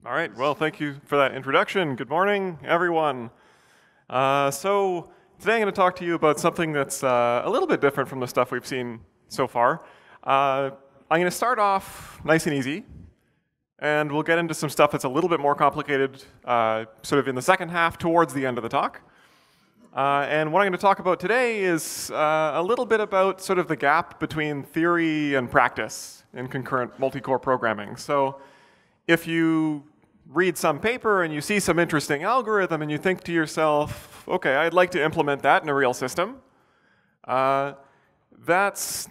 All right, well, thank you for that introduction. Good morning, everyone. So today I'm going to talk to you about something that's a little bit different from the stuff we've seen so far. I'm going to start off nice and easy, and we'll get into some stuff that's a little bit more complicated sort of in the second half towards the end of the talk. And what I'm going to talk about today is a little bit about sort of the gap between theory and practice in concurrent multi-core programming. So if you read some paper and you see some interesting algorithm and you think to yourself, okay, I'd like to implement that in a real system, that's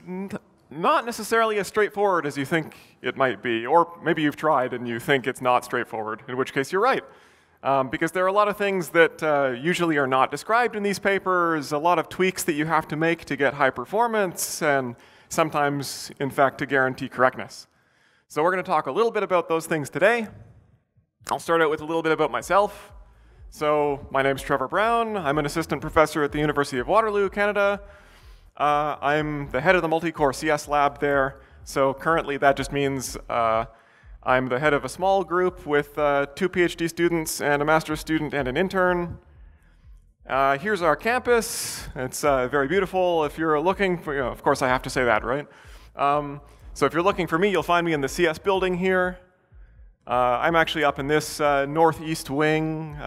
not necessarily as straightforward as you think it might be. Or maybe you've tried and you think it's not straightforward, in which case you're right. Because there are a lot of things that usually are not described in these papers, a lot of tweaks that you have to make to get high performance, and sometimes, in fact, to guarantee correctness. So we're going to talk a little bit about those things today. I'll start out with a little bit about myself. So my name's Trevor Brown. I'm an assistant professor at the University of Waterloo, Canada. I'm the head of the multi-core CS lab there. So currently that just means I'm the head of a small group with 2 PhD students and a master's student and an intern. Here's our campus. It's very beautiful. If you're looking for, of course I have to say that, right? So if you're looking for me, you'll find me in the CS building here. I'm actually up in this northeast wing.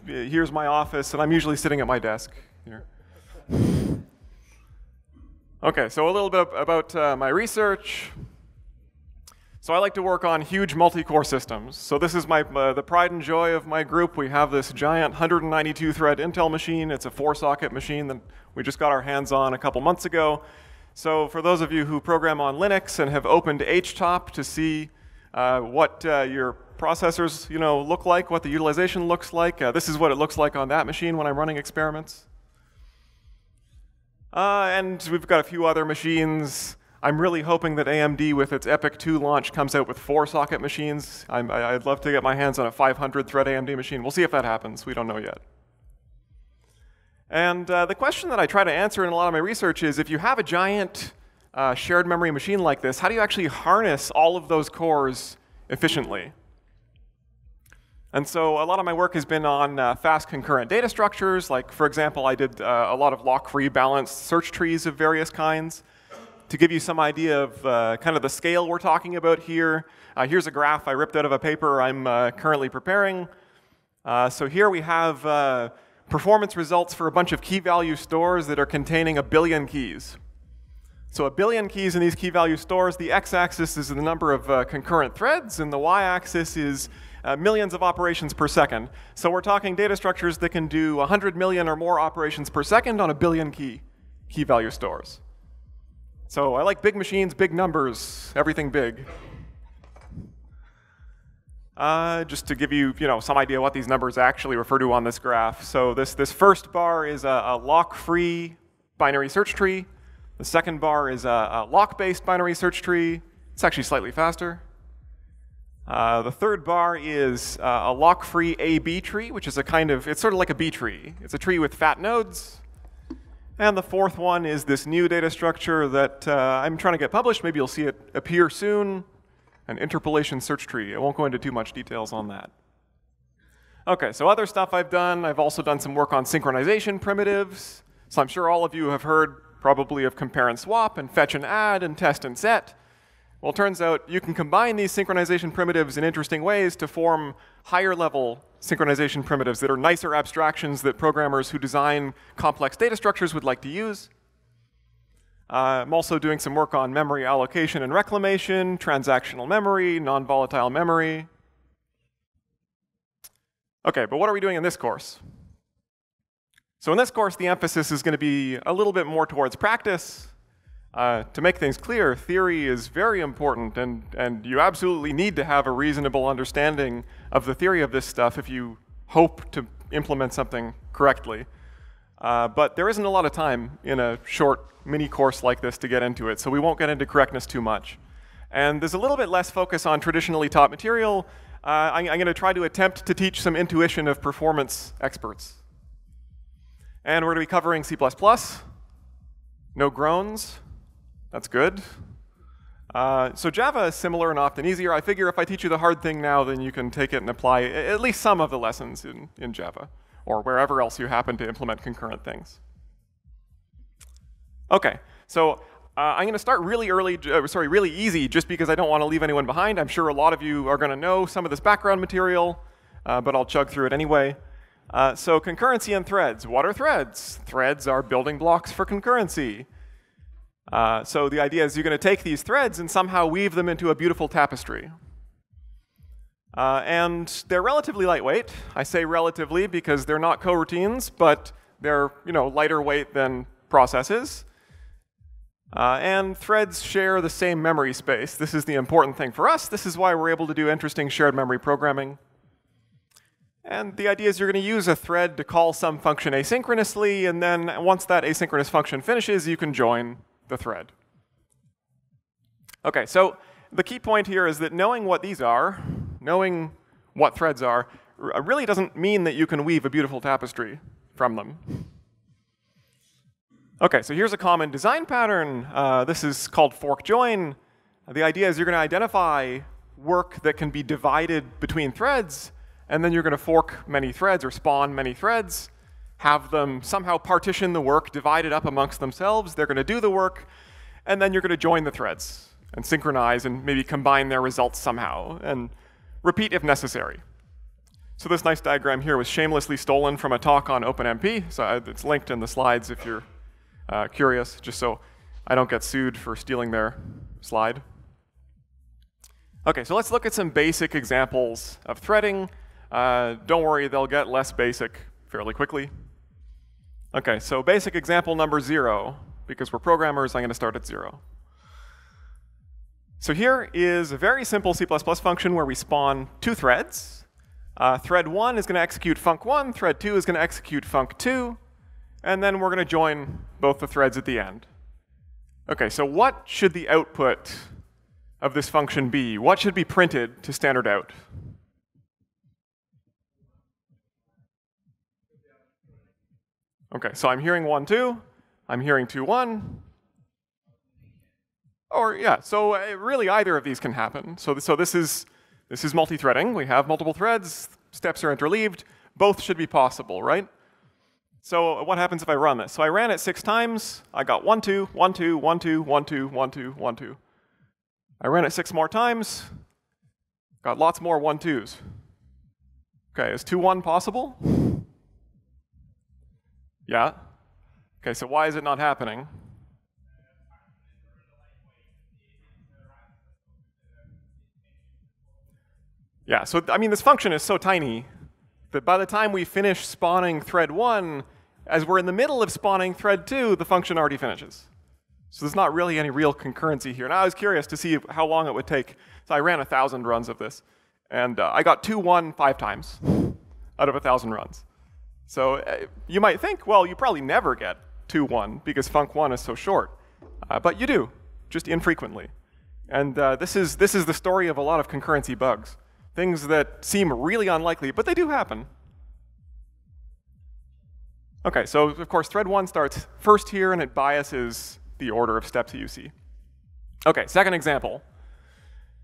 Here's my office, and I'm usually sitting at my desk here. Okay, so a little bit about my research. So I like to work on huge multi-core systems. So this is the pride and joy of my group. We have this giant 192-thread Intel machine. It's a 4-socket machine that we just got our hands on a couple months ago. So for those of you who program on Linux and have opened HTOP to see what your processors look like, what the utilization looks like, this is what it looks like on that machine when I'm running experiments. And we've got a few other machines. I'm really hoping that AMD with its EPYC 2 launch comes out with 4-socket machines. I'd love to get my hands on a 500-thread AMD machine. We'll see if that happens. We don't know yet. And the question that I try to answer in a lot of my research is, if you have a giant shared memory machine like this, how do you actually harness all of those cores efficiently? And so a lot of my work has been on fast concurrent data structures. Like, for example, I did a lot of lock-free balanced search trees of various kinds. To give you some idea of kind of the scale we're talking about here, here's a graph I ripped out of a paper I'm currently preparing. So here we have performance results for a bunch of key value stores that are containing 1 billion keys. So 1 billion keys in these key value stores. The x-axis is the number of concurrent threads, and the y-axis is millions of operations per second. So we're talking data structures that can do 100 million or more operations per second on 1 billion key value stores. So I like big machines, big numbers, everything big. Just to give you, some idea what these numbers actually refer to on this graph. So this first bar is a lock-free binary search tree. The second bar is a lock-based binary search tree. It's actually slightly faster. The third bar is a lock-free A-B tree, which is it's sort of like a B tree. It's a tree with fat nodes. And the fourth one is this new data structure that I'm trying to get published. Maybe you'll see it appear soon, an interpolation search tree. I won't go into too much details on that. Okay, so other stuff I've done. I've also done some work on synchronization primitives. So I'm sure all of you have heard probably of compare and swap and fetch and add and test and set. Well, it turns out you can combine these synchronization primitives in interesting ways to form higher level synchronization primitives that are nicer abstractions that programmers who design complex data structures would like to use. I'm also doing some work on memory allocation and reclamation, transactional memory, non-volatile memory. Okay, but what are we doing in this course? So in this course, the emphasis is going to be a little bit more towards practice. To make things clear, theory is very important, and you absolutely need to have a reasonable understanding of the theory of this stuff if you hope to implement something correctly. But there isn't a lot of time in a short mini course like this to get into it, so we won't get into correctness too much. And there's a little bit less focus on traditionally taught material. I'm going to try to attempt to teach some intuition of performance experts. And we're going to be covering C++. No groans. That's good. So Java is similar and often easier. I figure if I teach you the hard thing now, then you can take it and apply at least some of the lessons in Java, or wherever else you happen to implement concurrent things. OK, so I'm going to start really really easy, just because I don't want to leave anyone behind. I'm sure a lot of you are going to know some of this background material, but I'll chug through it anyway. So concurrency and threads. What are threads? Threads are building blocks for concurrency. So the idea is you're going to take these threads and somehow weave them into a beautiful tapestry. And they're relatively lightweight. I say relatively because they're not coroutines, but they're lighter weight than processes. And threads share the same memory space. This is the important thing for us. This is why we're able to do interesting shared memory programming. And the idea is you're going to use a thread to call some function asynchronously, and then once that asynchronous function finishes, you can join the thread. OK, so the key point here is that knowing what these are, knowing what threads are, really doesn't mean that you can weave a beautiful tapestry from them. OK, so here's a common design pattern. This is called forkjoin. The idea is you're going to identify work that can be divided between threads, and then you're going to fork many threads or spawn many threads, have them somehow partition the work, divide it up amongst themselves. They're going to do the work, and then you're going to join the threads and synchronize and maybe combine their results somehow, and repeat if necessary. So this nice diagram here was shamelessly stolen from a talk on OpenMP. So it's linked in the slides if you're curious, just so I don't get sued for stealing their slide. OK, so let's look at some basic examples of threading. Don't worry, they'll get less basic fairly quickly. OK, so basic example number 0. Because we're programmers, I'm going to start at 0. So here is a very simple C++ function where we spawn 2 threads. Thread 1 is going to execute func1. Thread 2 is going to execute func2. And then we're going to join both the threads at the end. OK, so what should the output of this function be? What should be printed to standard out? OK, so I'm hearing 1, 2. I'm hearing 2, 1. Or yeah, so really either of these can happen. So this is multi-threading. We have multiple threads. Steps are interleaved. Both should be possible, right? So what happens if I run this? So I ran it 6 times. I got 1, 2, 1, 2, 1, 2, 1, 2, 1, 2, 1, 2. I ran it 6 more times. Got lots more 1, 2s. OK, is 2, 1 possible? Yeah. OK, so why is it not happening? Yeah, so I mean, this function is so tiny that by the time we finish spawning thread 1, as we're in the middle of spawning thread 2, the function already finishes. So there's not really any real concurrency here. And I was curious to see how long it would take. So I ran 1,000 runs of this. And I got 2, 1 5 times out of 1,000 runs. So you might think, well, you probably never get 2, 1 because func1 is so short. But you do, just infrequently. And this is the story of a lot of concurrency bugs. Things that seem really unlikely, but they do happen. OK, so of course, thread 1 starts first here, and it biases the order of steps that you see. OK, second example.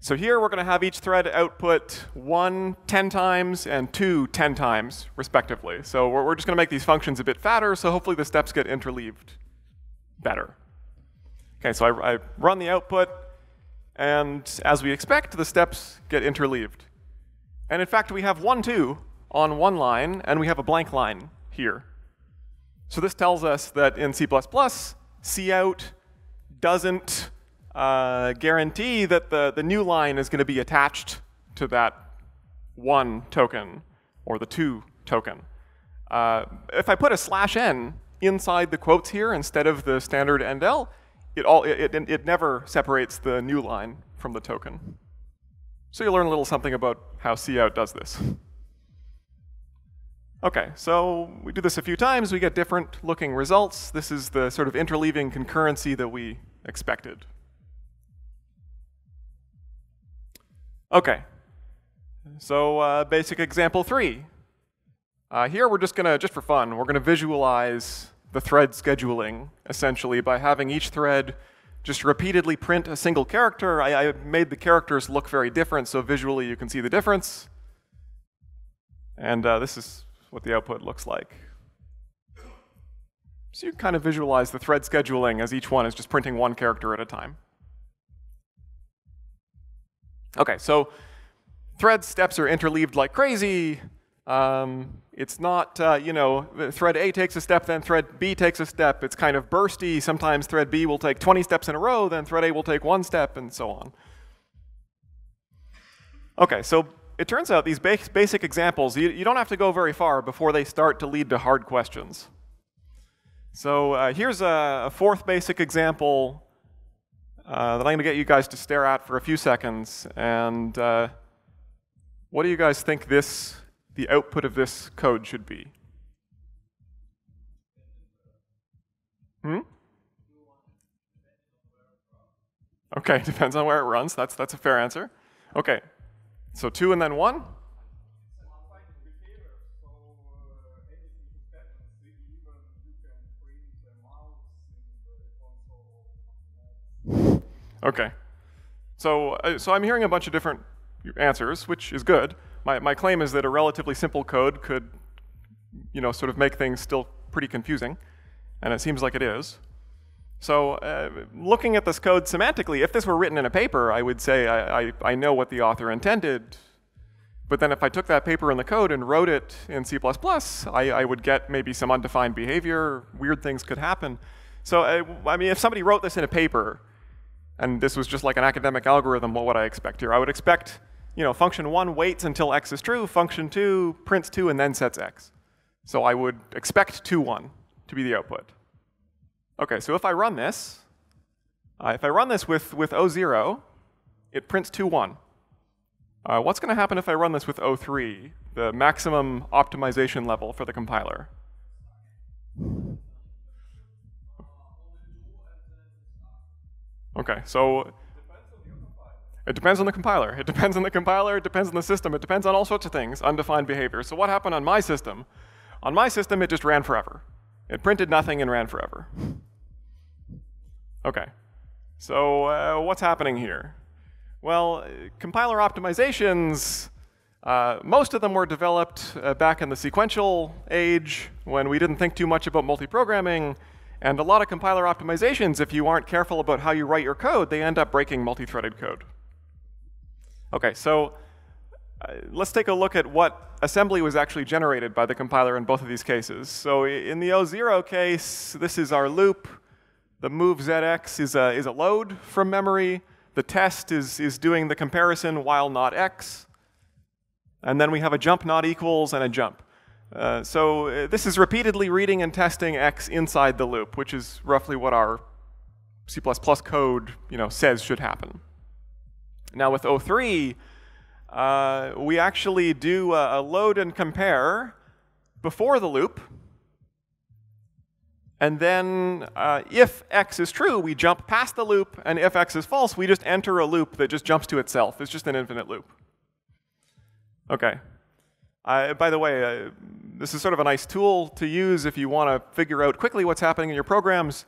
So here, we're going to have each thread output 1 10 times and 2 10 times, respectively. So we're just going to make these functions a bit fatter, so hopefully the steps get interleaved better. OK, so I run the output, and as we expect, the steps get interleaved. And in fact, we have 1, 2 on one line, and we have a blank line here. So this tells us that in C++, cout doesn't guarantee that the new line is going to be attached to that 1 token or the 2 token. If I put a /n inside the quotes here instead of the standard endl, it never separates the new line from the token. So you'll learn a little something about how cout does this. OK, so we do this a few times. We get different looking results. This is the sort of interleaving concurrency that we expected. OK, so basic example 3. Here we're just for fun, we're going to visualize the thread scheduling, essentially, by having each thread just repeatedly print a single character. I made the characters look very different, so visually you can see the difference. And this is what the output looks like. So you kind of visualize the thread scheduling as each one is just printing one character at a time. OK, so thread steps are interleaved like crazy. It's not, thread A takes a step, then thread B takes a step. It's kind of bursty. Sometimes thread B will take 20 steps in a row, then thread A will take 1 step, and so on. OK, so it turns out these basic examples, you don't have to go very far before they start to lead to hard questions. So here's a fourth basic example that I'm going to get you guys to stare at for a few seconds. And what do you guys think the output of this code should be? OK, depends on where it runs. That's a fair answer. OK, so 2 and then 1? OK. So I'm hearing a bunch of different answers, which is good. My claim is that a relatively simple code could sort of make things still pretty confusing. And it seems like it is. So looking at this code semantically, if this were written in a paper, I would say I know what the author intended. But then if I took that paper in the code and wrote it in C++, I would get maybe some undefined behavior. Weird things could happen. So I mean, if somebody wrote this in a paper, and this was just like an academic algorithm, what would I expect here? I would expect, function 1 waits until x is true, function 2 prints 2 and then sets x. So I would expect 2, 1 to be the output. OK, so if I run this, with O0, it prints 2, 1. What's going to happen if I run this with O3, the maximum optimization level for the compiler? OK, so it depends on the compiler. It depends on the compiler. It depends on the system. It depends on all sorts of things, undefined behavior. So what happened on my system? On my system, it just ran forever. It printed nothing and ran forever. OK, so what's happening here? Well, compiler optimizations, most of them were developed back in the sequential age when we didn't think too much about multi-programming. And a lot of compiler optimizations, if you aren't careful about how you write your code, they end up breaking multi-threaded code. OK, so let's take a look at what assembly was actually generated by the compiler in both of these cases. So in the O0 case, this is our loop. The move ZX is a load from memory. The test is doing the comparison while not x. And then we have a jump not equals and a jump. So this is repeatedly reading and testing x inside the loop, which is roughly what our C++ code says should happen. Now with O3, we actually do a load and compare before the loop. And then if x is true, we jump past the loop. And if x is false, we just enter a loop that just jumps to itself. It's just an infinite loop. OK. By the way, this is sort of a nice tool to use if you want to figure out quickly what's happening in your programs,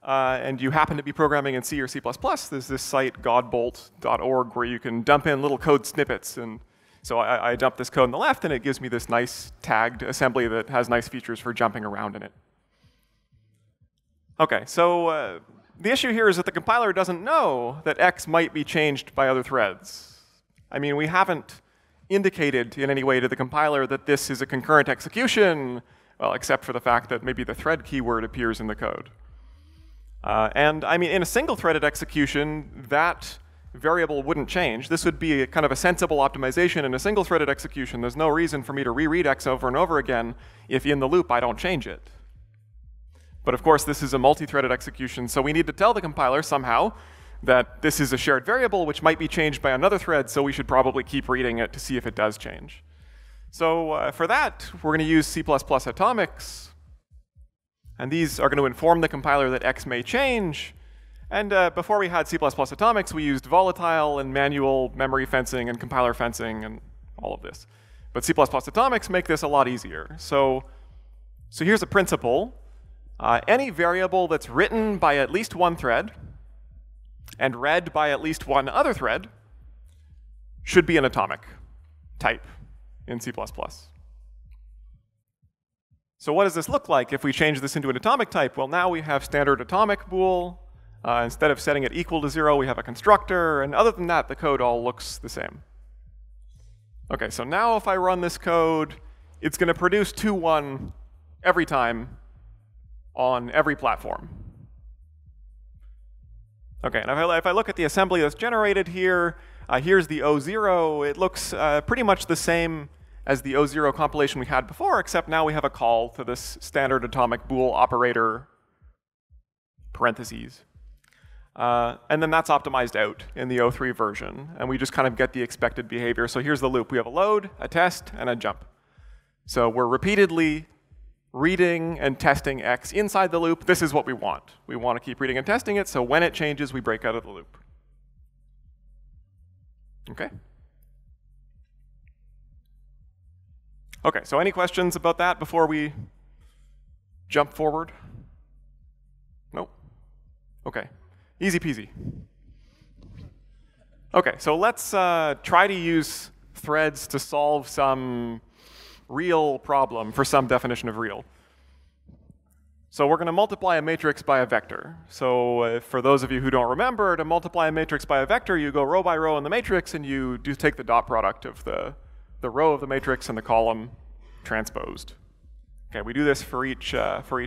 and you happen to be programming in C or C++. There's this site, godbolt.org, where you can dump in little code snippets. And so I dump this code on the left, and it gives me this nice tagged assembly that has nice features for jumping around in it. OK, so the issue here is that the compiler doesn't know that x might be changed by other threads. I mean, we haven't indicated in any way to the compiler that this is a concurrent execution, well, except for the fact that maybe the thread keyword appears in the code. And I mean, in a single-threaded execution, that variable wouldn't change. This would be a kind of a sensible optimization in a single-threaded execution. There's no reason for me to reread x over and over again if in the loop I don't change it. But of course, this is a multi-threaded execution, so we need to tell the compiler somehow that this is a shared variable which might be changed by another thread, so we should probably keep reading it to see if it does change. So for that, we're going to use C++ atomics. And these are going to inform the compiler that x may change. And before we had C++ atomics, we used volatile and manual memory fencing and compiler fencing and all of this. But C++ atomics make this a lot easier. So here's a principle. Any variable that's written by at least one thread, and read by at least one other thread should be an atomic type in C++. So what does this look like if we change this into an atomic type? Well, now we have standard atomic bool. Instead of setting it equal to 0, we have a constructor. And other than that, the code all looks the same. OK, so now if I run this code, it's going to produce 2-1 every time on every platform. OK, and if I look at the assembly that's generated here, here's the O0. It looks pretty much the same as the O0 compilation we had before, except now we have a call to this standard atomic bool operator parentheses. And then that's optimized out in the O3 version. And we just kind of get the expected behavior. So here's the loop. We have a load, a test, and a jump. So we're repeatedly reading and testing X inside the loop. This is what we want. We want to keep reading and testing it, so when it changes, we break out of the loop. OK? OK, so any questions about that before we jump forward? Nope. OK. Easy peasy. OK, so let's try to use threads to solve some real problem for some definition of real. So we're going to multiply a matrix by a vector. So for those of you who don't remember, to multiply a matrix by a vector, you go row by row in the matrix, and you do take the dot product of the row of the matrix and the column transposed. Okay, we do this for each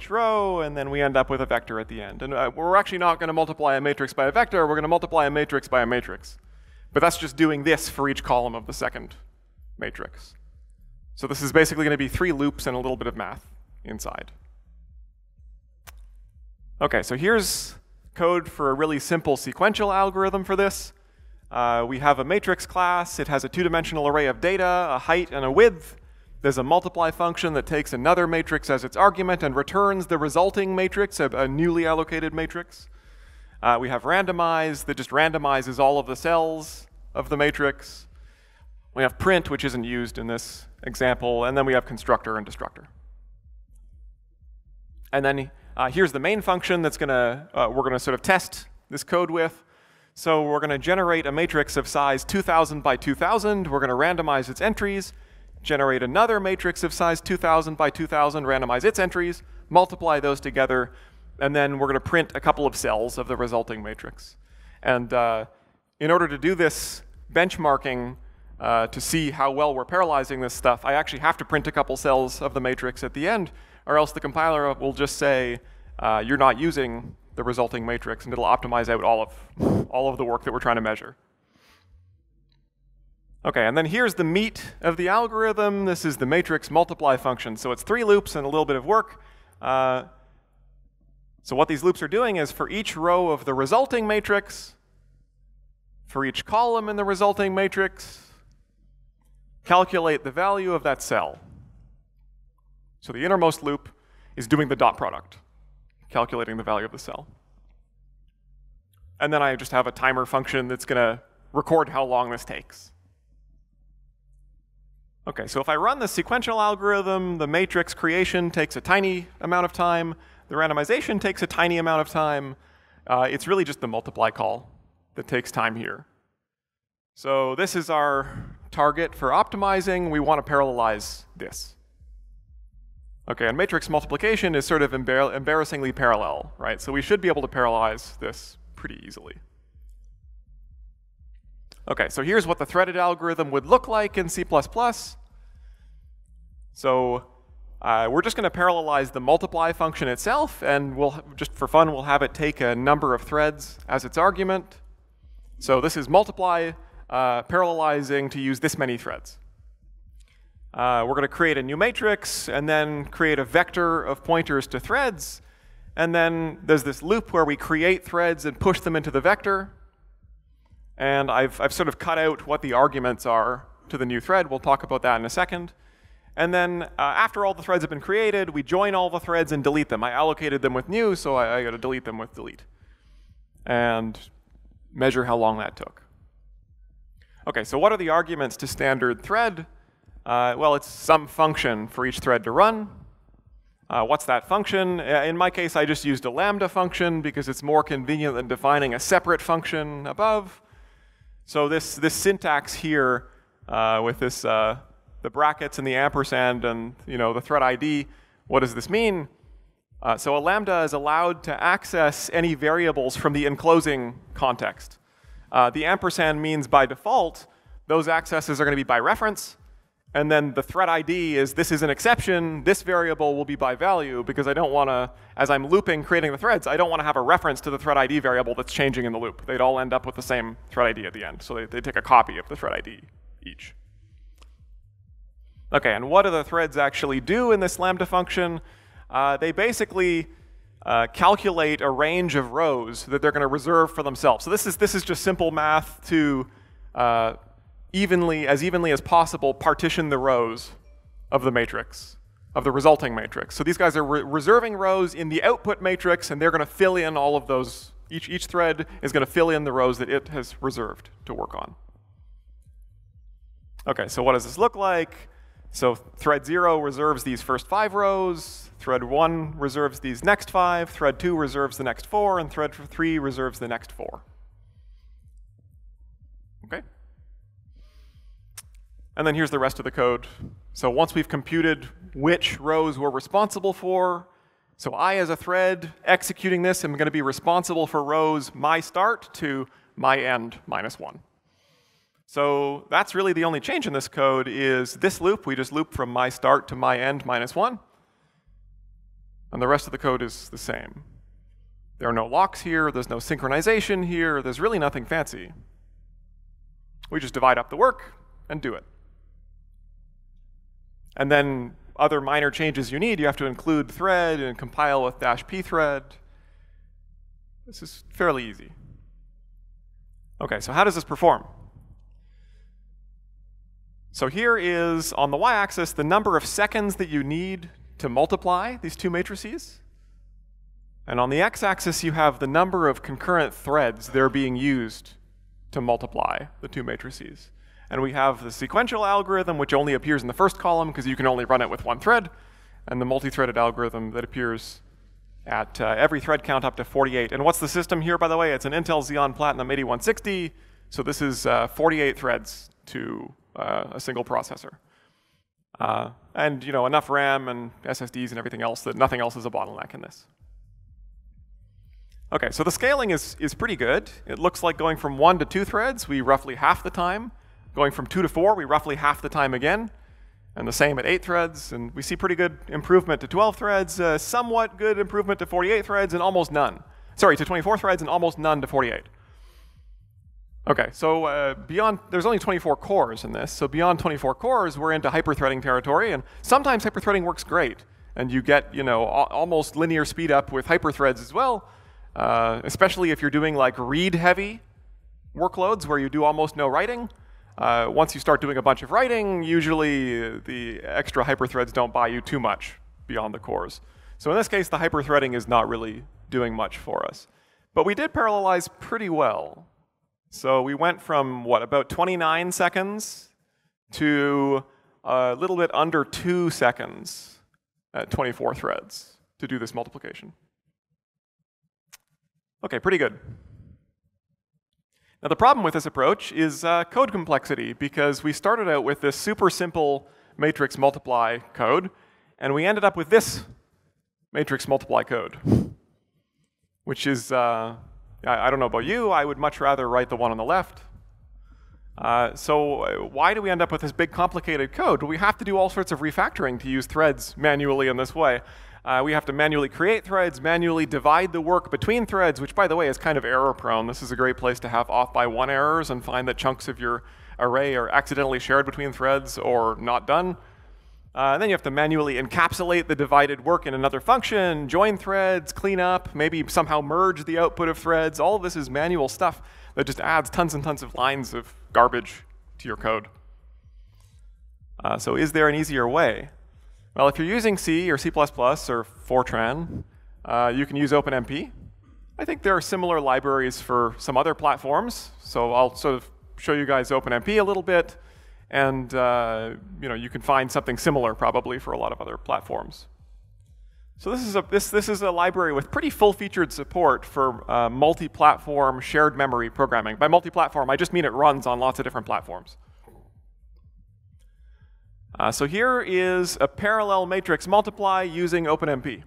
row, and then we end up with a vector at the end. And we're actually not going to multiply a matrix by a vector. We're going to multiply a matrix by a matrix. But that's just doing this for each column of the second matrix. So this is basically going to be 3 loops and a little bit of math inside. OK, so here's code for a really simple sequential algorithm for this. We have a matrix class. It has a 2-dimensional array of data, a height and a width. There's a multiply function that takes another matrix as its argument and returns the resulting matrix, a newly allocated matrix. We have randomize that just randomizes all of the cells of the matrix. We have print, which isn't used in this example. And then we have constructor and destructor. And then here's the main function that's we're going to sort of test this code with. So we're going to generate a matrix of size 2000 by 2000. We're going to randomize its entries, generate another matrix of size 2000 by 2000, randomize its entries, multiply those together, and then we're going to print a couple of cells of the resulting matrix. And in order to do this benchmarking to see how well we're parallelizing this stuff, I actually have to print a couple cells of the matrix at the end, or else the compiler will just say, you're not using the resulting matrix, and it'll optimize out all of the work that we're trying to measure. OK, and then here's the meat of the algorithm. This is the matrix multiply function. So it's 3 loops and a little bit of work. So what these loops are doing is for each row of the resulting matrix, for each column in the resulting matrix, calculate the value of that cell. So the innermost loop is doing the dot product, calculating the value of the cell. And then I just have a timer function that's going to record how long this takes. OK, so if I run the sequential algorithm, the matrix creation takes a tiny amount of time. The randomization takes a tiny amount of time. It's really just the multiply call that takes time here. So this is our target for optimizing. We want to parallelize this. OK, and matrix multiplication is sort of embarrassingly parallel, right? So we should be able to parallelize this pretty easily. OK, so here's what the threaded algorithm would look like in C++. So we're just going to parallelize the multiply function itself, and just for fun, we'll have it take a number of threads as its argument. So this is multiply parallelizing to use this many threads. We're going to create a new matrix, and then create a vector of pointers to threads. And then there's this loop where we create threads and push them into the vector. And I've sort of cut out what the arguments are to the new thread. We'll talk about that in a second. And then after all the threads have been created, we join all the threads and delete them. I allocated them with new, so I got to delete them with delete. And measure how long that took. OK, so what are the arguments to standard thread? Well, it's some function for each thread to run. What's that function? In my case, I just used a lambda function because it's more convenient than defining a separate function above. So this syntax here with this the brackets and the ampersand and the thread ID, what does this mean? So a lambda is allowed to access any variables from the enclosing context. The ampersand means by default, those accesses are going to be by reference. And then the thread ID is, this is an exception, this variable will be by value, because I don't want to, as I'm looping, creating the threads, I don't want to have a reference to the thread ID variable that's changing in the loop. They'd all end up with the same thread ID at the end. So they take a copy of the thread ID each. OK, and what do the threads actually do in this lambda function? They basically calculate a range of rows that they're going to reserve for themselves. So this is just simple math to as evenly as possible partition the rows of the matrix, of the resulting matrix. So these guys are reserving rows in the output matrix, and they're going to fill in all of those. Each thread is going to fill in the rows that it has reserved to work on. OK, so what does this look like? So thread 0 reserves these first 5 rows. Thread 1 reserves these next 5. Thread 2 reserves the next 4. And thread 3 reserves the next 4. OK? And then here's the rest of the code. So once we've computed which rows we're responsible for, so I, as a thread executing this, am going to be responsible for rows my start to my end -1. So that's really the only change in this code is this loop. We just loop from my start to my end -1. And the rest of the code is the same. There are no locks here. There's no synchronization here. There's really nothing fancy. We just divide up the work and do it. And then other minor changes you need, you have to include thread and compile with -p thread. This is fairly easy. OK, so how does this perform? So here is, on the y-axis, the number of seconds that you need to multiply these two matrices. And on the x-axis, you have the number of concurrent threads that are being used to multiply the two matrices. And we have the sequential algorithm, which only appears in the first column because you can only run it with one thread, and the multi-threaded algorithm that appears at every thread count up to 48. And what's the system here, by the way? It's an Intel Xeon Platinum 8160. So this is 48 threads to a single processor. And enough RAM and SSDs and everything else that nothing else is a bottleneck in this. OK, so the scaling is pretty good. It looks like going from 1 to 2 threads, we roughly half the time. Going from 2 to 4, we roughly half the time again. And the same at 8 threads. And we see pretty good improvement to 12 threads, somewhat good improvement to 48 threads, and almost none. Sorry, to 24 threads, and almost none to 48. OK, so beyond, there's only 24 cores in this. So beyond 24 cores, we're into hyperthreading territory. And sometimes hyperthreading works great. And you get almost linear speed up with hyperthreads as well, especially if you're doing like read-heavy workloads where you do almost no writing. Once you start doing a bunch of writing, usually the extra hyperthreads don't buy you too much beyond the cores. So in this case, the hyperthreading is not really doing much for us. But we did parallelize pretty well. So we went from, what, about 29 seconds to a little bit under 2 seconds at 24 threads to do this multiplication. OK, pretty good. Now, the problem with this approach is code complexity, because we started out with this super simple matrix multiply code, and we ended up with this matrix multiply code, which is, I don't know about you, I would much rather write the one on the left. So why do we end up with this big complicated code? Well, we have to do all sorts of refactoring to use threads manually in this way. We have to manually create threads, manually divide the work between threads, which, by the way, is kind of error-prone. This is a great place to have off-by-one errors and find that chunks of your array are accidentally shared between threads or not done. And then you have to manually encapsulate the divided work in another function, join threads, clean up, maybe somehow merge the output of threads. All of this is manual stuff that just adds tons and tons of lines of garbage to your code. So is there an easier way? Well, if you're using C or C++ or Fortran, you can use OpenMP. I think there are similar libraries for some other platforms. So I'll sort of show you guys OpenMP a little bit. And you can find something similar probably for a lot of other platforms. So this is a library with pretty full-featured support for multi-platform shared memory programming. By multi-platform, I just mean it runs on lots of different platforms. So here is a parallel matrix multiply using OpenMP.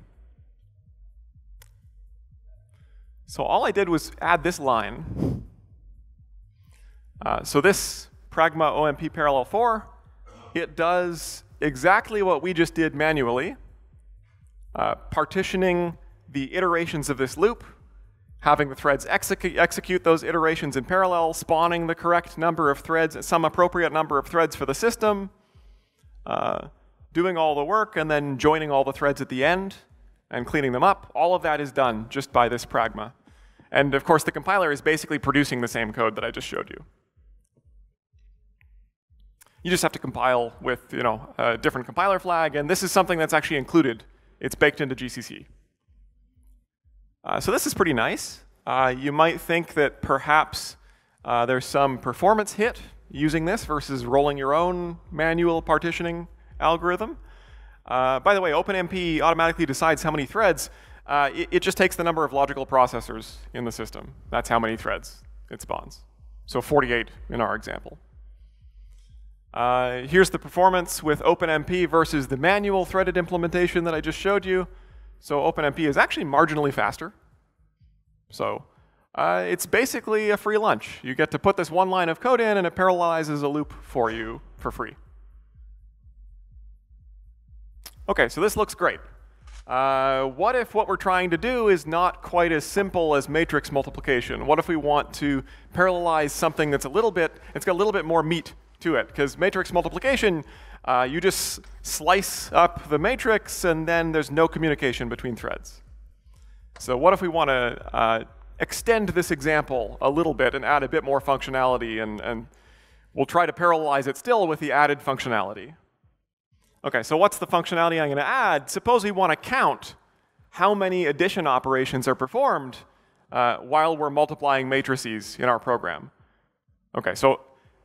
So all I did was add this line. So this Pragma OMP parallel 4, it does exactly what we just did manually, partitioning the iterations of this loop, having the threads execute those iterations in parallel, spawning the correct number of threads, some appropriate number of threads for the system, doing all the work, and then joining all the threads at the end and cleaning them up. All of that is done just by this Pragma. And of course, the compiler is basically producing the same code that I just showed you. You just have to compile with a different compiler flag, and this is something that's actually included. It's baked into GCC. So this is pretty nice. You might think that perhaps there's some performance hit using this versus rolling your own manual partitioning algorithm. By the way, OpenMP automatically decides how many threads. It just takes the number of logical processors in the system. That's how many threads it spawns. So 48 in our example. Here's the performance with OpenMP versus the manual threaded implementation that I just showed you. So OpenMP is actually marginally faster. So it's basically a free lunch. You get to put this one line of code in, and it parallelizes a loop for you for free. OK, so this looks great. What if what we're trying to do is not quite as simple as matrix multiplication? What if we want to parallelize something that's it's got a little bit more meat to it? Because matrix multiplication, you just slice up the matrix, and then there's no communication between threads. So what if we want to extend this example a little bit and add a bit more functionality, and we'll try to parallelize it still with the added functionality. OK, so what's the functionality I'm going to add? Suppose we want to count how many addition operations are performed while we're multiplying matrices in our program. OK, so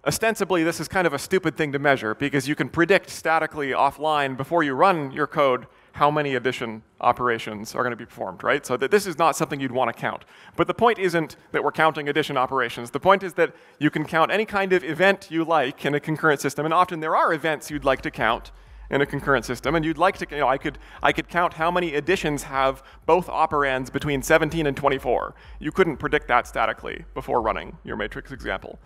ostensibly, this is kind of a stupid thing to measure, because you can predict statically offline before you run your code how many addition operations are going to be performed, right? So this is not something you'd want to count. But the point isn't that we're counting addition operations. The point is that you can count any kind of event you like in a concurrent system, and often there are events you'd like to count in a concurrent system, and you'd like to, I could count how many additions have both operands between 17 and 24. You couldn't predict that statically before running your matrix example.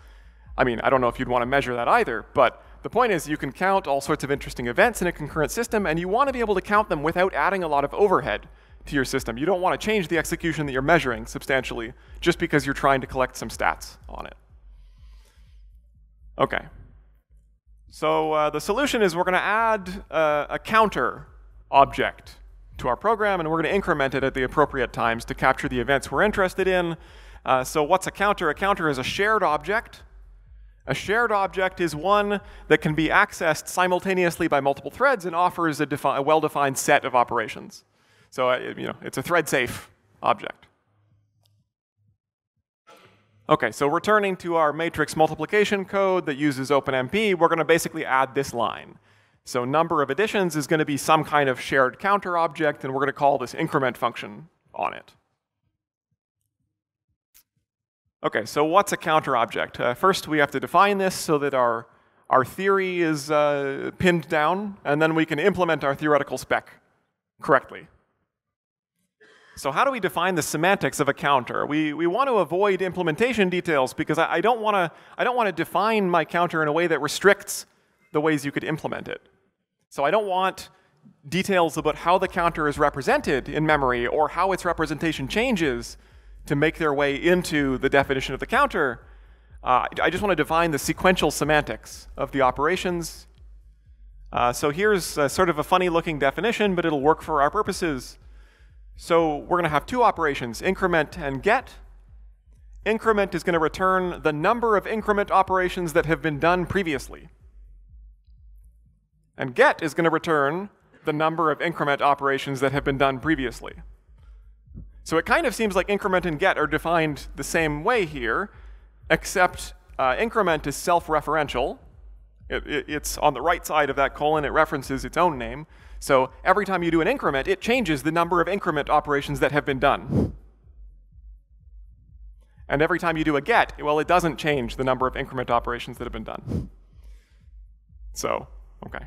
I mean, I don't know if you'd want to measure that either, but the point is you can count all sorts of interesting events in a concurrent system, and you want to be able to count them without adding a lot of overhead to your system. You don't want to change the execution that you're measuring substantially just because you're trying to collect some stats on it. OK. So the solution is we're going to add a counter object to our program, and we're going to increment it at the appropriate times to capture the events we're interested in. So what's a counter? A counter is a shared object. A shared object is one that can be accessed simultaneously by multiple threads and offers a well-defined set of operations. So it's a thread-safe object. OK, so returning to our matrix multiplication code that uses OpenMP, we're going to basically add this line. So number of additions is going to be some kind of shared counter object, and we're going to call this increment function on it. OK, so what's a counter object? First, we have to define this so that our theory is pinned down, and then we can implement our theoretical spec correctly. So how do we define the semantics of a counter? We want to avoid implementation details, because I don't want to define my counter in a way that restricts the ways you could implement it. So I don't want details about how the counter is represented in memory or how its representation changes to make their way into the definition of the counter. I just want to define the sequential semantics of the operations. So here's sort of a funny-looking definition, but it'll work for our purposes. So we're going to have two operations, increment and get. Increment is going to return the number of increment operations that have been done previously. And get is going to return the number of increment operations that have been done previously. So it kind of seems like increment and get are defined the same way here, except increment is self-referential. It's on the right side of that colon. It references its own name. So every time you do an increment, it changes the number of increment operations that have been done. And every time you do a get, well, it doesn't change the number of increment operations that have been done. So, okay.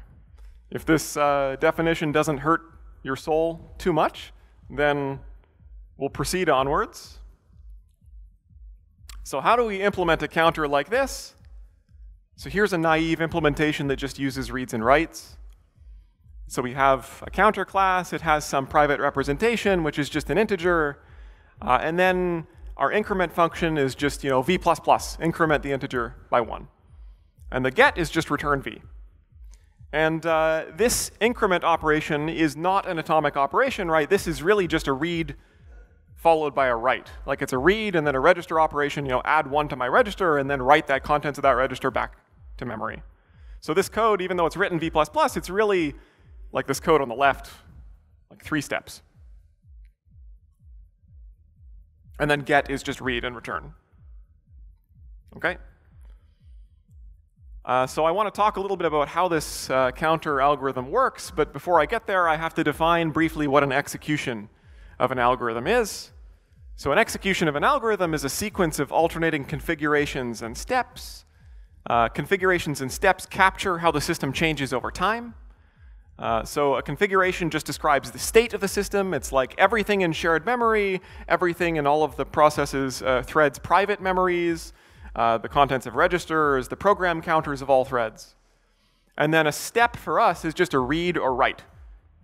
If this definition doesn't hurt your soul too much, then we'll proceed onwards. So how do we implement a counter like this? So here's a naive implementation that just uses reads and writes. So we have a counter class. It has some private representation, which is just an integer. And then our increment function is just v++, increment the integer by 1. And the get is just return v. And this increment operation is not an atomic operation, right? This is really just a read followed by a write. Like it's a read and then a register operation, add 1 to my register and then write that contents of that register back to memory. So this code, even though it's written v++, it's really like this code on the left, like 3 steps. And then get is just read and return. Okay? So I want to talk a little bit about how this counter algorithm works, but before I get there, I have to define briefly what an execution of an algorithm is. So an execution of an algorithm is a sequence of alternating configurations and steps. Configurations and steps capture how the system changes over time. So a configuration just describes the state of the system. It's like everything in shared memory, everything in all of the processes, threads' private memories, the contents of registers, the program counters of all threads. And then a step for us is just a read or write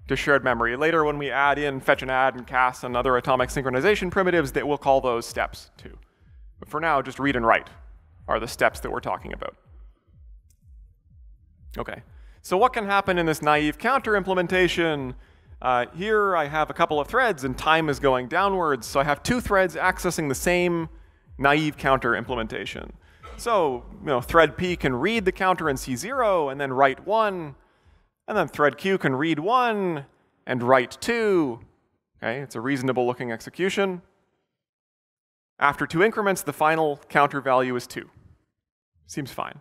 to shared memory. Later when we add in FetchAdd and cast and other atomic synchronization primitives, that we'll call those steps too. But for now, just read and write are the steps that we're talking about. Okay. So what can happen in this naive counter implementation? Here I have a couple of threads and time is going downwards. So I have 2 threads accessing the same naive counter implementation. So thread P can read the counter and see 0 and then write 1. And then thread Q can read 1 and write 2. Okay, it's a reasonable looking execution. After 2 increments, the final counter value is 2. Seems fine.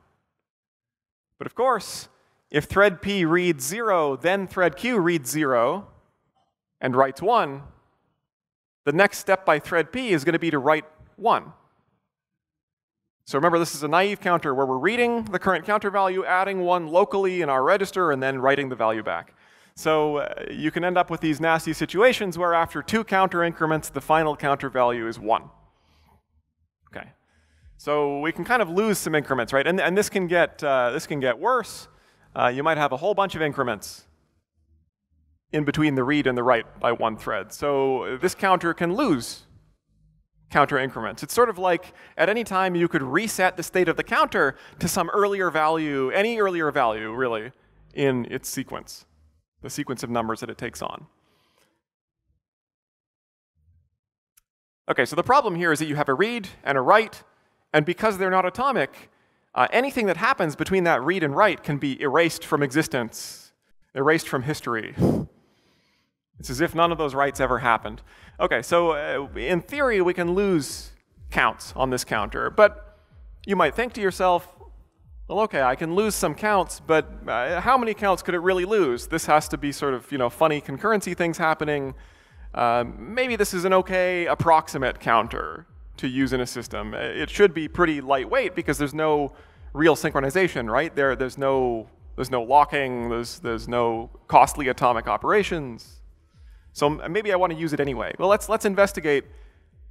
But of course, if thread P reads 0, then thread Q reads 0 and writes 1, the next step by thread P is going to be to write 1. So remember, this is a naive counter where we're reading the current counter value, adding 1 locally in our register, and then writing the value back. So you can end up with these nasty situations where after 2 counter increments, the final counter value is 1. Okay. So we can kind of lose some increments, right? And this can get worse. You might have a whole bunch of increments in between the read and the write by 1 thread. So this counter can lose counter increments. It's sort of like at any time you could reset the state of the counter to some earlier value, any earlier value, really, in its sequence, the sequence of numbers that it takes on. Okay, so the problem here is that you have a read and a write, and because they're not atomic, anything that happens between that read and write can be erased from existence, erased from history. It's as if none of those writes ever happened. Okay, so in theory, we can lose counts on this counter. But you might think to yourself, well, okay, I can lose some counts, but how many counts could it really lose? This has to be sort of funny concurrency things happening. Maybe this is an okay approximate counter to use in a system. It should be pretty lightweight because there's no real synchronization, right? There's no locking. There's no costly atomic operations. So maybe I want to use it anyway. Well, let's investigate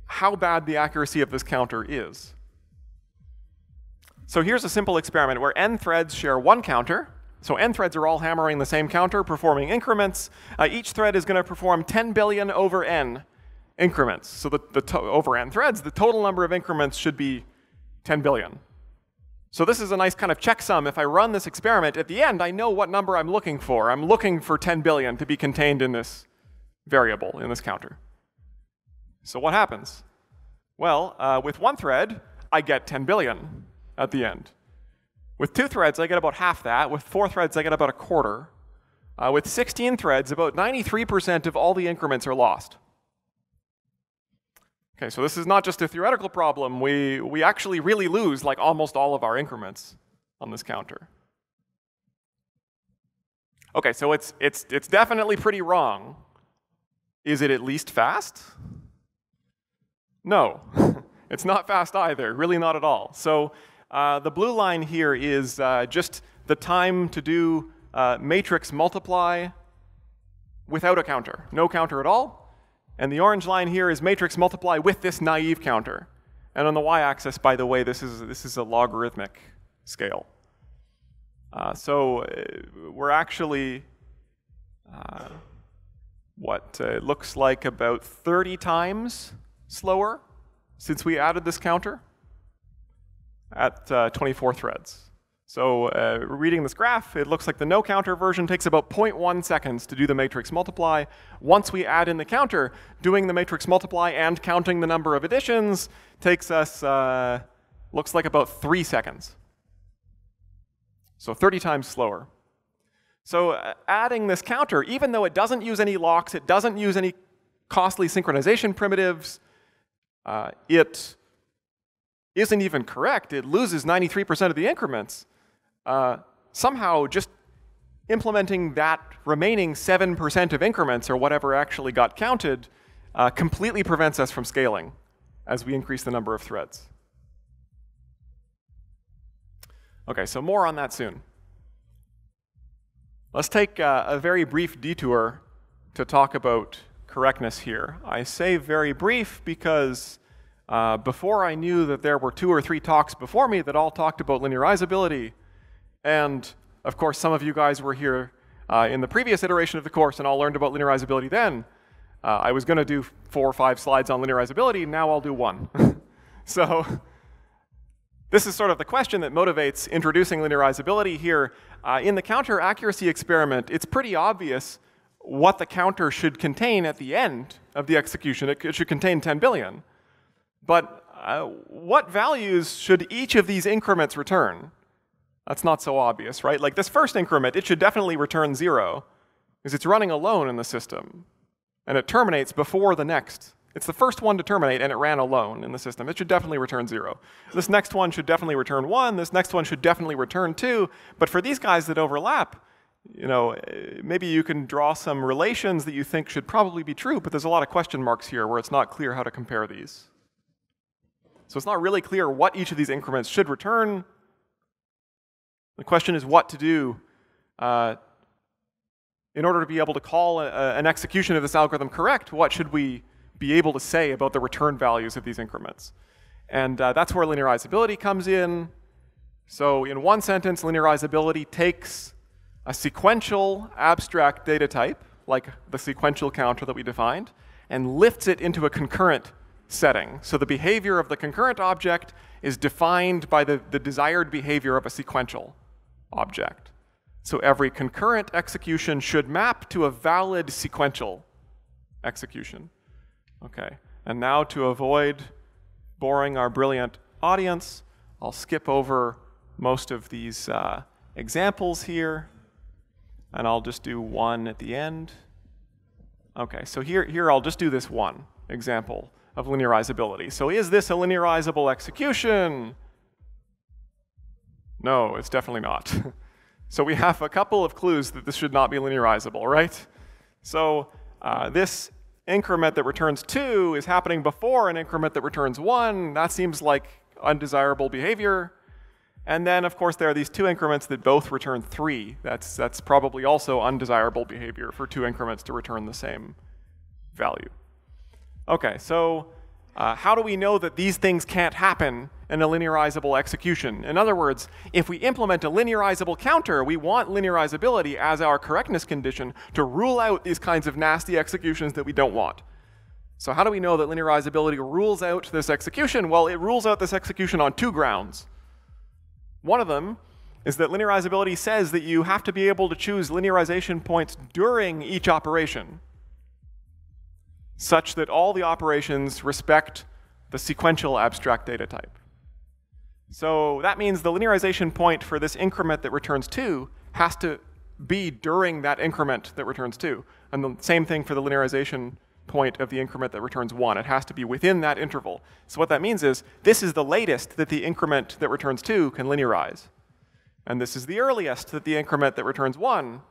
how bad the accuracy of this counter is. So here's a simple experiment where n threads share 1 counter. So n threads are all hammering the same counter, performing increments. Each thread is going to perform 10 billion over n increments. So over n threads, the total number of increments should be 10 billion. So this is a nice kind of checksum. If I run this experiment, at the end, I know what number I'm looking for. I'm looking for 10 billion to be contained in this variable, in this counter. So what happens? Well, with 1 thread, I get 10 billion at the end. With 2 threads, I get about half that. With 4 threads, I get about a quarter. With 16 threads, about 93% of all the increments are lost. Okay, so this is not just a theoretical problem. We actually really lose like almost all of our increments on this counter. OK, so it's definitely pretty wrong. Is it at least fast? No, it's not fast either, really not at all. So the blue line here is just the time to do matrix multiply without a counter, no counter at all. And the orange line here is matrix multiply with this naive counter. And on the y-axis, by the way, this is a logarithmic scale. So we're actually what looks like about 30 times slower since we added this counter at 24 threads. So reading this graph, it looks like the no counter version takes about 0.1 seconds to do the matrix multiply. Once we add in the counter, doing the matrix multiply and counting the number of additions takes us, looks like about 3 seconds. So 30 times slower. So adding this counter, even though it doesn't use any locks, it doesn't use any costly synchronization primitives, it isn't even correct. It loses 93% of the increments. Somehow, just implementing that remaining 7% of increments, or whatever actually got counted, completely prevents us from scaling as we increase the number of threads. OK, so more on that soon. Let's take a very brief detour to talk about correctness here. I say very brief because before I knew that there were 2 or 3 talks before me that all talked about linearizability, and of course some of you guys were here in the previous iteration of the course and all learned about linearizability then. I was going to do 4 or 5 slides on linearizability, now I'll do 1. So this is sort of the question that motivates introducing linearizability here. In the counter accuracy experiment, it's pretty obvious what the counter should contain at the end of the execution. It should contain 10 billion. But what values should each of these increments return? That's not so obvious, right? Like this first increment, it should definitely return 0, because it's running alone in the system. And it terminates before the next. It's the first one to terminate, and it ran alone in the system. It should definitely return 0. This next one should definitely return 1. This next one should definitely return 2. But for these guys that overlap, you know, maybe you can draw some relations that you think should probably be true, but there's a lot of question marks here where it's not clear how to compare these. So it's not really clear what each of these increments should return. The question is what to do in order to be able to call an execution of this algorithm correct. What should we be able to say about the return values of these increments? And that's where linearizability comes in. So in one sentence, linearizability takes a sequential abstract data type, like the sequential counter that we defined, and lifts it into a concurrent setting. So the behavior of the concurrent object is defined by the desired behavior of a sequential object. So every concurrent execution should map to a valid sequential execution. OK, and now to avoid boring our brilliant audience, I'll skip over most of these examples here, and I'll just do one at the end. OK, so here I'll just do this one example of linearizability. So is this a linearizable execution? No, it's definitely not. So we have a couple of clues that this should not be linearizable, right? So this increment that returns 2 is happening before an increment that returns 1. That seems like undesirable behavior. And then, of course, there are these 2 increments that both return 3. That's probably also undesirable behavior for 2 increments to return the same value. OK, so how do we know that these things can't happen in a linearizable execution? In other words, if we implement a linearizable counter, we want linearizability as our correctness condition to rule out these kinds of nasty executions that we don't want. So how do we know that linearizability rules out this execution? Well, it rules out this execution on 2 grounds. One of them is that linearizability says that you have to be able to choose linearization points during each operation, such that all the operations respect the sequential abstract data type. So that means the linearization point for this increment that returns 2 has to be during that increment that returns 2. And the same thing for the linearization point of the increment that returns 1. It has to be within that interval. So what that means is this is the latest that the increment that returns 2 can linearize. And this is the earliest that the increment that returns 1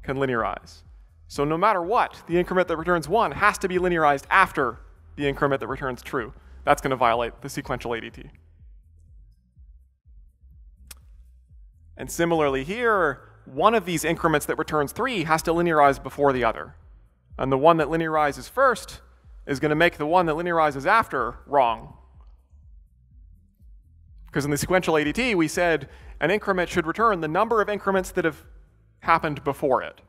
can linearize. So no matter what, the increment that returns 1 has to be linearized after the increment that returns true. That's going to violate the sequential ADT. And similarly here, one of these increments that returns 3 has to linearize before the other. And the one that linearizes first is going to make the one that linearizes after wrong. Because in the sequential ADT, we said an increment should return the number of increments that have happened before it.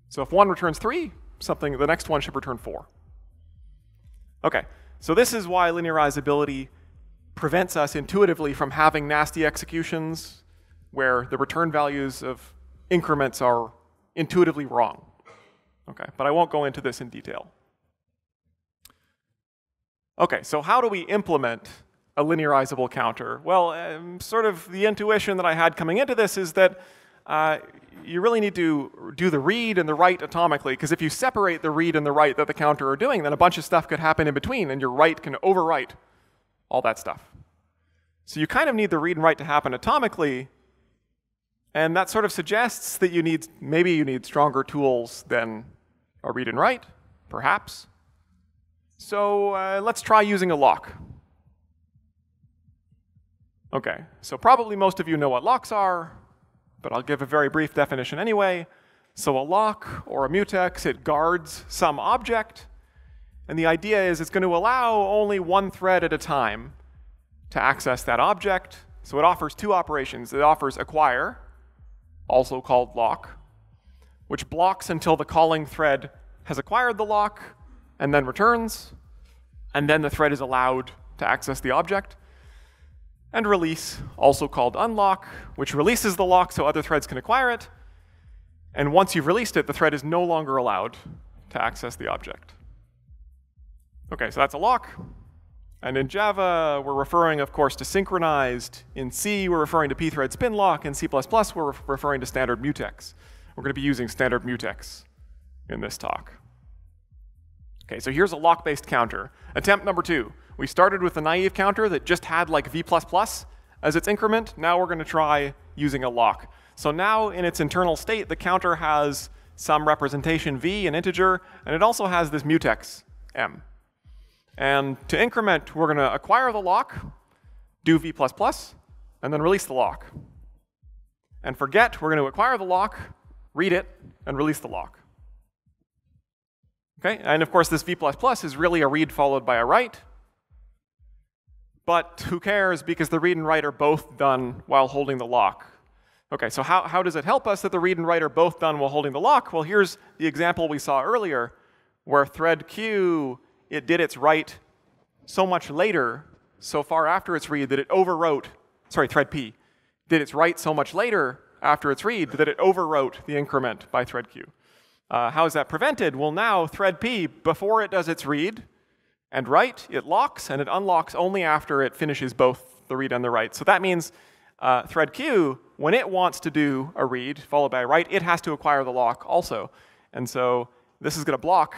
So if one returns 3, the next one should return 4. OK, so this is why linearizability prevents us intuitively from having nasty executions where the return values of increments are intuitively wrong. OK, but I won't go into this in detail. OK, so how do we implement a linearizable counter? Well, sort of the intuition that I had coming into this is that you really need to do the read and the write atomically, because if you separate the read and the write that the counter are doing, then a bunch of stuff could happen in between, and your write can overwrite all that stuff. So you kind of need the read and write to happen atomically, and that sort of suggests that maybe you need stronger tools than a read and write, perhaps. So let's try using a lock. OK, so probably most of you know what locks are, but I'll give a very brief definition anyway. So a lock or a mutex, it guards some object. And the idea is it's going to allow only one thread at a time to access that object. So it offers two operations. It offers acquire, also called lock, which blocks until the calling thread has acquired the lock and then returns. And then the thread is allowed to access the object. And release, also called unlock, which releases the lock so other threads can acquire it. And once you've released it, the thread is no longer allowed to access the object. OK, so that's a lock. And in Java, we're referring, of course, to synchronized. In C, we're referring to pthread spin lock. In C++, we're referring to standard mutex. We're going to be using standard mutex in this talk. OK, so here's a lock-based counter. Attempt number 2. We started with a naive counter that just had like v++ as its increment. Now we're going to try using a lock. So now in its internal state, the counter has some representation v, an integer, and it also has this mutex m. And to increment, we're going to acquire the lock, do v++, and then release the lock. And for get, we're going to acquire the lock, read it, and release the lock. Okay, and of course, this v++ is really a read followed by a write. But who cares, because the read and write are both done while holding the lock. OK, so how does it help us that the read and write are both done while holding the lock? Well, here's the example we saw earlier, where thread Q, it did its write so much later, so far after its read, that it overwrote, sorry, thread P, did its write so much later after its read that it overwrote the increment by thread Q. How is that prevented? Well, now thread P, before it does its read and write, it locks, and it unlocks only after it finishes both the read and the write. So that means thread Q, when it wants to do a read followed by a write, it has to acquire the lock also. And so this is going to block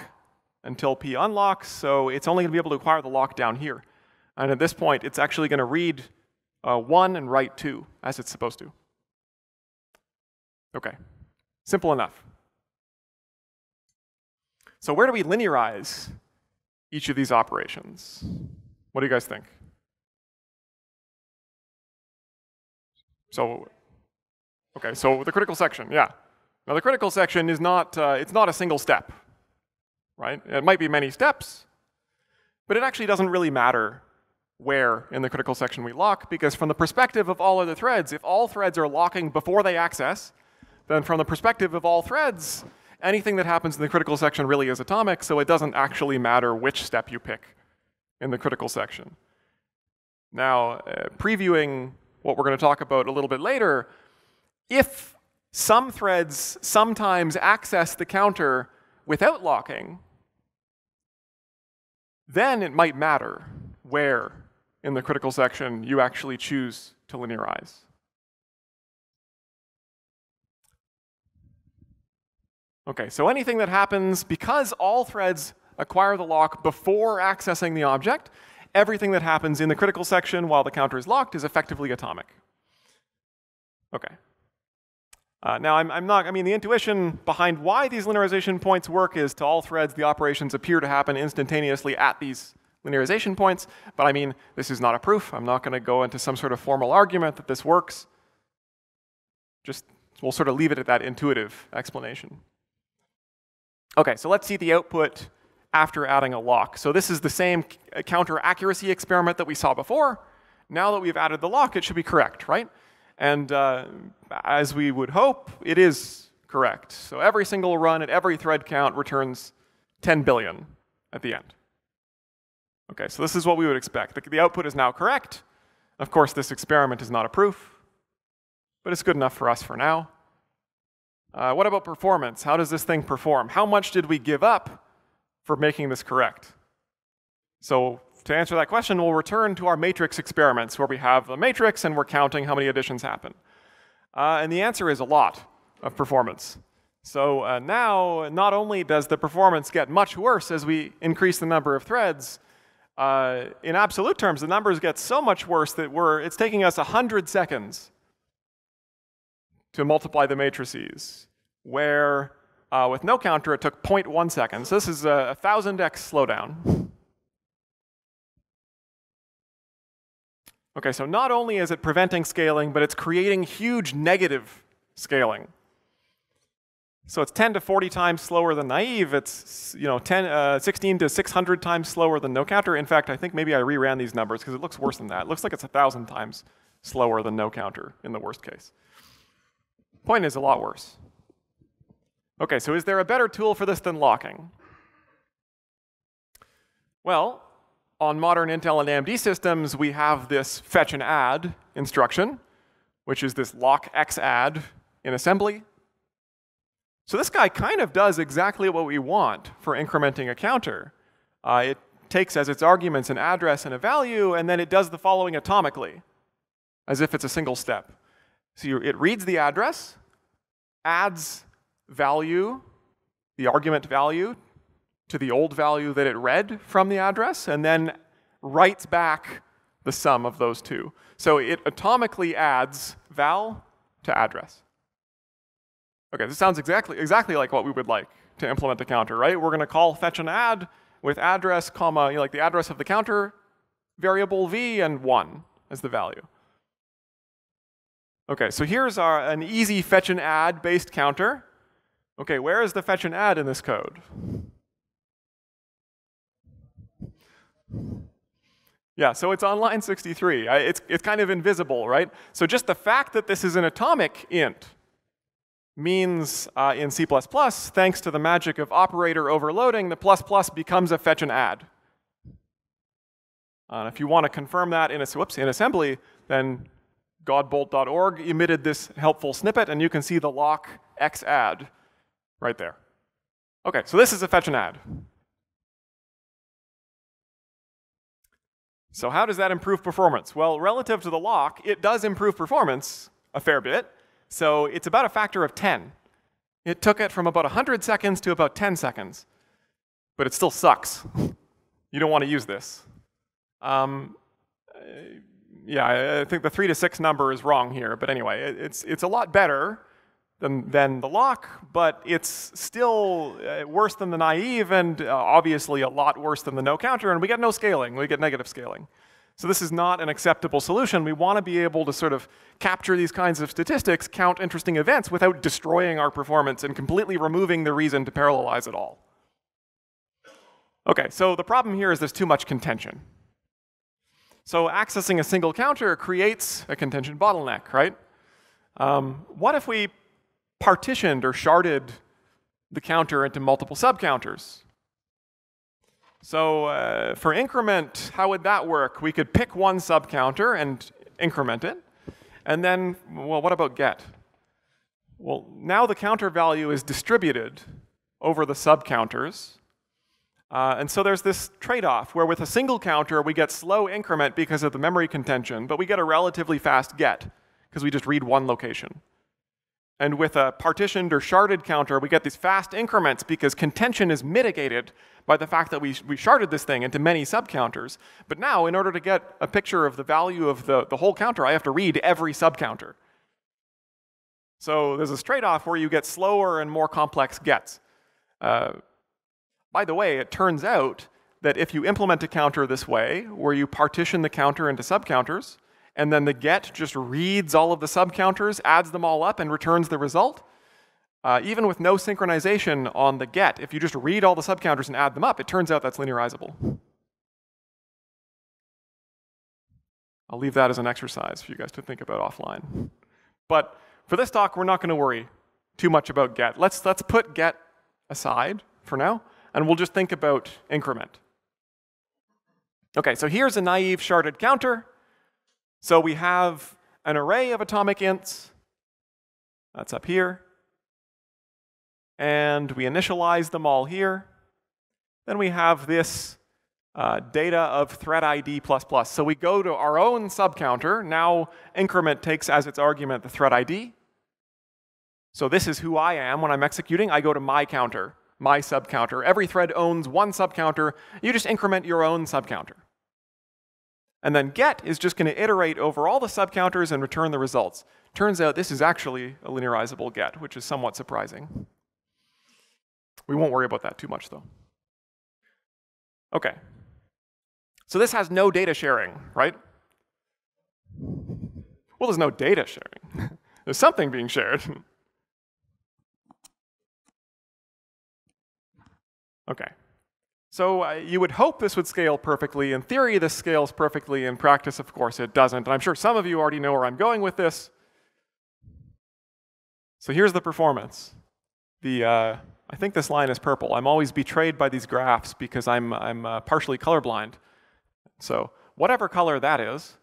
until P unlocks, so it's only going to be able to acquire the lock down here. And at this point, it's actually going to read 1 and write 2, as it's supposed to. OK, simple enough. So where do we linearize each of these operations? What do you guys think? So, OK, so the critical section, yeah. Now the critical section is not, it's not a single step, right? It might be many steps, but it actually doesn't really matter where in the critical section we lock, because from the perspective of all other threads, if all threads are locking before they access, then from the perspective of all threads, anything that happens in the critical section really is atomic, so it doesn't actually matter which step you pick in the critical section. Now, previewing what we're going to talk about a little bit later, if some threads sometimes access the counter without locking, then it might matter where in the critical section you actually choose to linearize. OK, so anything that happens because all threads acquire the lock before accessing the object, everything that happens in the critical section while the counter is locked is effectively atomic. OK. Now, I mean, the intuition behind why these linearization points work is to all threads, the operations appear to happen instantaneously at these linearization points. But I mean, this is not a proof. I'm not going to go into some sort of formal argument that this works. Just, we'll sort of leave it at that intuitive explanation. OK, so let's see the output after adding a lock. So this is the same counter accuracy experiment that we saw before. Now that we've added the lock, it should be correct, right? And as we would hope, it is correct. So every single run at every thread count returns 10 billion at the end. OK, so this is what we would expect. The output is now correct. Of course, this experiment is not a proof, but it's good enough for us for now. What about performance? How does this thing perform? How much did we give up for making this correct? So to answer that question, we'll return to our matrix experiments where we have the matrix and we're counting how many additions happen. And the answer is a lot of performance. So now, not only does the performance get much worse as we increase the number of threads, in absolute terms, the numbers get so much worse that it's taking us 100 seconds to multiply the matrices, where with no counter, it took 0.1 seconds. So this is a 1000x slowdown. OK, so not only is it preventing scaling, but it's creating huge negative scaling. So it's 10 to 40 times slower than naive. It's 16 to 600 times slower than no counter. In fact, I think maybe I reran these numbers because it looks worse than that. It looks like it's 1,000 times slower than no counter in the worst case. Point is a lot worse. OK, so is there a better tool for this than locking? Well, on modern Intel and AMD systems, we have this fetch and add instruction, which is this lock x add in assembly. So this guy kind of does exactly what we want for incrementing a counter. It takes as its arguments an address and a value, and then it does the following atomically, as if it's a single step. So it reads the address, adds value, the argument value, to the old value that it read from the address, and then writes back the sum of those two. So it atomically adds val to address. OK, this sounds exactly like what we would like to implement a counter, right? We're going to call fetch and add with address, comma, like the address of the counter variable v and 1 as the value. OK, so here's an easy fetch and add based counter. OK, where is the fetch and add in this code? Yeah, so it's on line 63. It's kind of invisible, right? So just the fact that this is an atomic int means in C++, thanks to the magic of operator overloading, the ++ becomes a fetch and add. If you want to confirm that in assembly, then godbolt.org emitted this helpful snippet, and you can see the lock x add right there. OK, so this is a fetch and add. So how does that improve performance? Well, relative to the lock, it does improve performance a fair bit. So it's about a factor of 10. It took it from about 100 seconds to about 10 seconds. But it still sucks. You don't want to use this. Yeah, I think the 3 to 6 number is wrong here. But anyway, it's a lot better than the lock, but it's still worse than the naive, and obviously a lot worse than the no counter, and we get no scaling. We get negative scaling. So this is not an acceptable solution. We want to be able to sort of capture these kinds of statistics, count interesting events without destroying our performance and completely removing the reason to parallelize it all. OK, so the problem here is there's too much contention. So accessing a single counter creates a contention bottleneck, right? What if we partitioned or sharded the counter into multiple subcounters? So for increment, how would that work? We could pick one subcounter and increment it. And then, well, what about get? Well, now the counter value is distributed over the subcounters. And so there's this trade-off where with a single counter, we get slow increment because of the memory contention, but we get a relatively fast get because we just read one location. And with a partitioned or sharded counter, we get these fast increments because contention is mitigated by the fact that we sharded this thing into many subcounters. But now, in order to get a picture of the value of the whole counter, I have to read every subcounter. So there's this trade-off where you get slower and more complex gets. By the way, it turns out that if you implement a counter this way, where you partition the counter into subcounters, and then the get just reads all of the subcounters, adds them all up, and returns the result, even with no synchronization on the get, if you just read all the subcounters and add them up, it turns out that's linearizable. I'll leave that as an exercise for you guys to think about offline. But for this talk, we're not going to worry too much about get. Let's put get aside for now, and we'll just think about increment. Okay, so here's a naive sharded counter. So we have an array of atomic ints. That's up here. And we initialize them all here. Then we have this data of thread ID++. So we go to our own subcounter. Now increment takes as its argument the thread ID. So this is who I am when I'm executing. I go to my counter, my subcounter. Every thread owns one subcounter. You just increment your own subcounter. And then get is just going to iterate over all the subcounters and return the results. Turns out this is actually a linearizable get, which is somewhat surprising. We won't worry about that too much, though. Okay. So this has no data sharing, right? Well, there's no data sharing. There's something being shared. Okay. So you would hope this would scale perfectly. In theory, this scales perfectly. In practice, of course, it doesn't. And I'm sure some of you already know where I'm going with this. So here's the performance. I think this line is purple. I'm always betrayed by these graphs because I'm partially colorblind. So whatever color that is,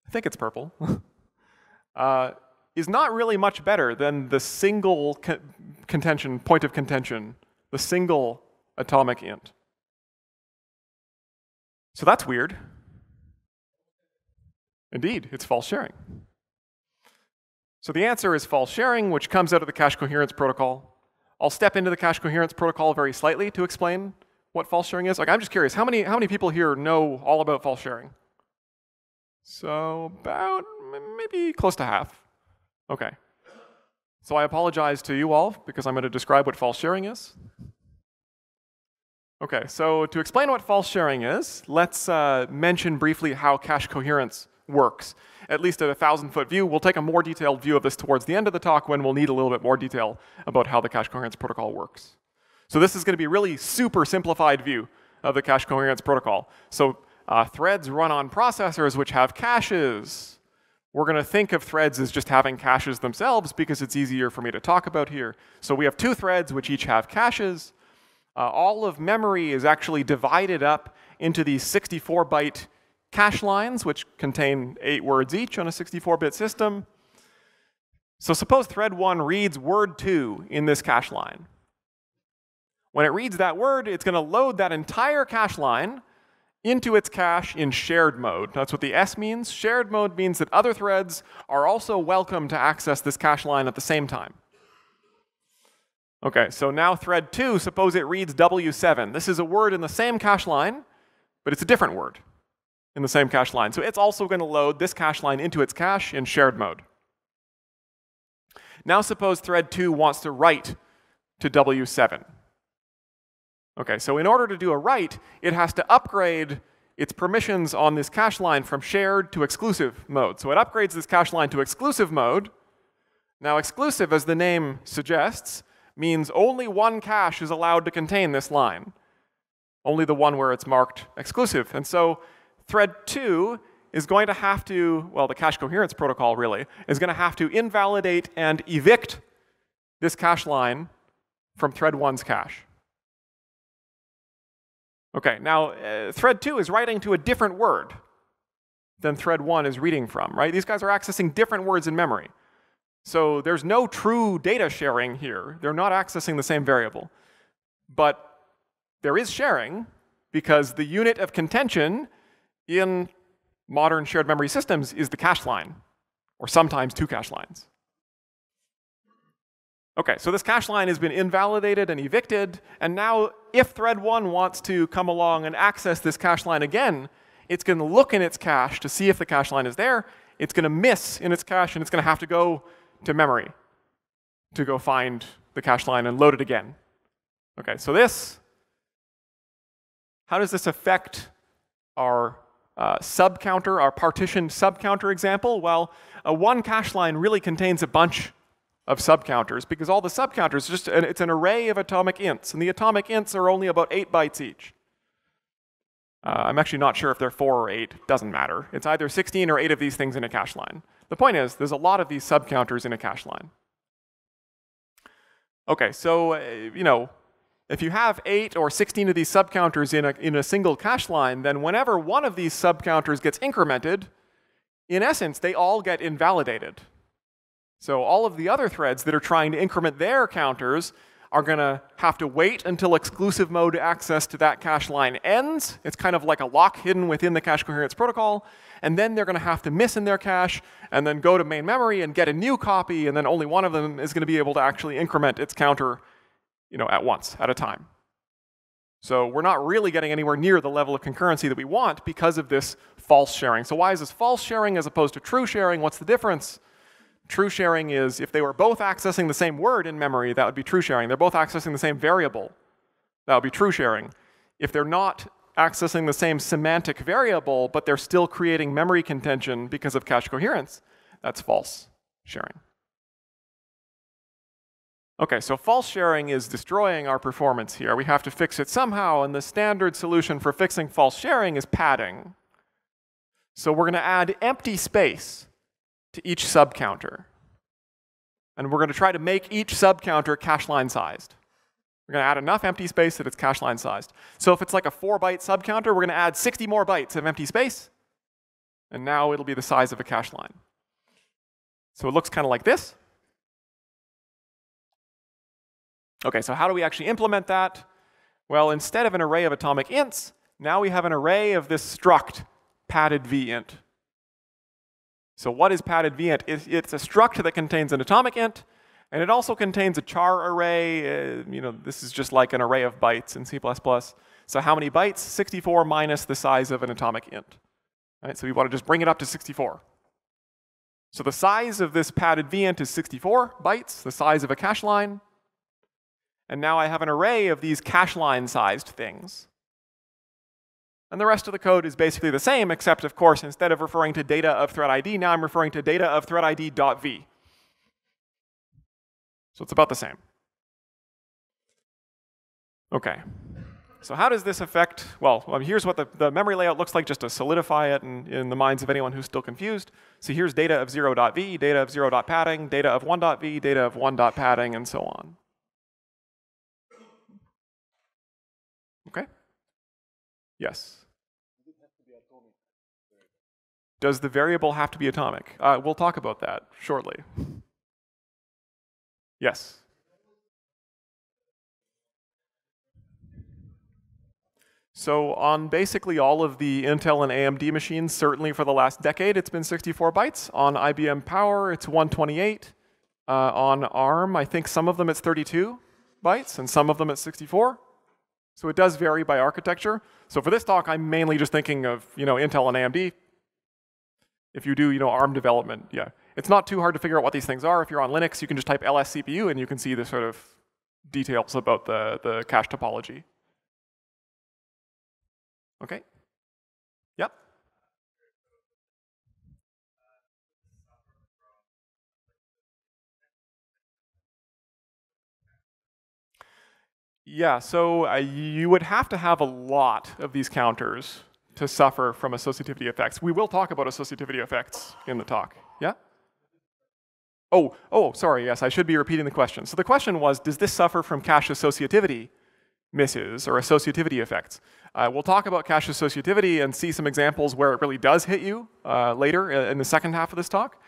I think it's purple, is not really much better than the single contention, point of contention, the single atomic int. So that's weird. Indeed, it's false sharing. So the answer is false sharing, which comes out of the cache coherence protocol. I'll step into the cache coherence protocol very slightly to explain what false sharing is. Like, I'm just curious, how many people here know all about false sharing? So about maybe close to half. Okay. So I apologize to you all because I'm going to describe what false sharing is. Okay, so to explain what false sharing is, let's mention briefly how cache coherence works, at least at a 1,000-foot view. We'll take a more detailed view of this towards the end of the talk when we'll need a little bit more detail about how the cache coherence protocol works. So this is going to be a really super simplified view of the cache coherence protocol. So threads run on processors which have caches. We're going to think of threads as just having caches themselves because it's easier for me to talk about here. So we have two threads which each have caches. All of memory is actually divided up into these 64-byte cache lines, which contain 8 words each on a 64-bit system. So suppose thread 1 reads word 2 in this cache line. When it reads that word, it's going to load that entire cache line into its cache in shared mode. That's what the S means. Shared mode means that other threads are also welcome to access this cache line at the same time. Okay, so now thread 2, suppose it reads W7. This is a word in the same cache line, but it's a different word in the same cache line. So it's also going to load this cache line into its cache in shared mode. Now suppose thread 2 wants to write to W7. Okay, so in order to do a write, it has to upgrade its permissions on this cache line from shared to exclusive mode. So it upgrades this cache line to exclusive mode. Now exclusive, as the name suggests, means only one cache is allowed to contain this line. Only the one where it's marked exclusive. And so thread 2 is going to have to, well, the cache coherence protocol really, is going to have to invalidate and evict this cache line from thread 1's cache. Okay, now thread 2 is writing to a different word than thread 1 is reading from, right? These guys are accessing different words in memory. So there's no true data sharing here. They're not accessing the same variable. But there is sharing because the unit of contention in modern shared memory systems is the cache line, or sometimes 2 cache lines. Okay, so this cache line has been invalidated and evicted, and now if thread 1 wants to come along and access this cache line again, it's going to look in its cache to see if the cache line is there. It's going to miss in its cache, and it's going to have to go to memory to go find the cache line and load it again. Okay, so how does this affect our subcounter, our partitioned subcounter example? Well, one cache line really contains a bunch of subcounters because all the subcounters, it's an array of atomic ints, and the atomic ints are only about 8 bytes each. I'm actually not sure if they're 4 or 8, doesn't matter. It's either 16 or 8 of these things in a cache line. The point is, there's a lot of these subcounters in a cache line. Okay, so, if you have 8 or 16 of these subcounters in a single cache line, then whenever one of these subcounters gets incremented, in essence, they all get invalidated. So all of the other threads that are trying to increment their counters are going to have to wait until exclusive mode access to that cache line ends. It's kind of like a lock hidden within the cache coherence protocol. And then they're going to have to miss in their cache and then go to main memory and get a new copy. And then only one of them is going to be able to actually increment its counter at once, at a time. So we're not really getting anywhere near the level of concurrency that we want because of this false sharing. So why is this false sharing as opposed to true sharing? What's the difference? True sharing is if they were both accessing the same word in memory, that would be true sharing. They're both accessing the same variable. That would be true sharing. If they're not accessing the same semantic variable, but they're still creating memory contention because of cache coherence, that's false sharing. Okay, so false sharing is destroying our performance here. We have to fix it somehow, and the standard solution for fixing false sharing is padding. So we're going to add empty space to each subcounter. And we're going to try to make each subcounter cache line sized. We're going to add enough empty space that it's cache line sized. So if it's like a 4-byte subcounter, we're going to add 60 more bytes of empty space. And now it'll be the size of a cache line. So it looks kind of like this. Okay, so how do we actually implement that? Well, instead of an array of atomic ints, now we have an array of this struct padded vint. So what is padded vint? It's a struct that contains an atomic int, and it also contains a char array. This is just like an array of bytes in C++. So how many bytes? 64 minus the size of an atomic int. Right? So we want to just bring it up to 64. So the size of this padded vint is 64 bytes, the size of a cache line. And now I have an array of these cache line-sized things. And the rest of the code is basically the same, except, of course, instead of referring to data of thread ID, now I'm referring to data of thread ID.v. So it's about the same. OK. So how does this affect? Well, here's what the memory layout looks like, just to solidify it in the minds of anyone who's still confused. So here's data of 0.v, data of 0.padding, data of 1.v, data of 1.padding, and so on. OK? Yes? Does the variable have to be atomic? We'll talk about that shortly. Yes? So on basically all of the Intel and AMD machines, certainly for the last decade, it's been 64 bytes. On IBM Power, it's 128. On ARM, I think some of them it's 32 bytes, and some of them it's 64. So it does vary by architecture. So for this talk, I'm mainly just thinking of Intel and AMD. If you do ARM development, yeah. It's not too hard to figure out what these things are. If you're on Linux, you can just type ls CPU, and you can see the sort of details about the cache topology. OK? Yep. Yeah, so you would have to have a lot of these counters to suffer from associativity effects. We will talk about associativity effects in the talk. Yeah? Oh, sorry, yes, I should be repeating the question. So the question was, does this suffer from cache associativity misses or associativity effects? We'll talk about cache associativity and see some examples where it really does hit you later in the second half of this talk.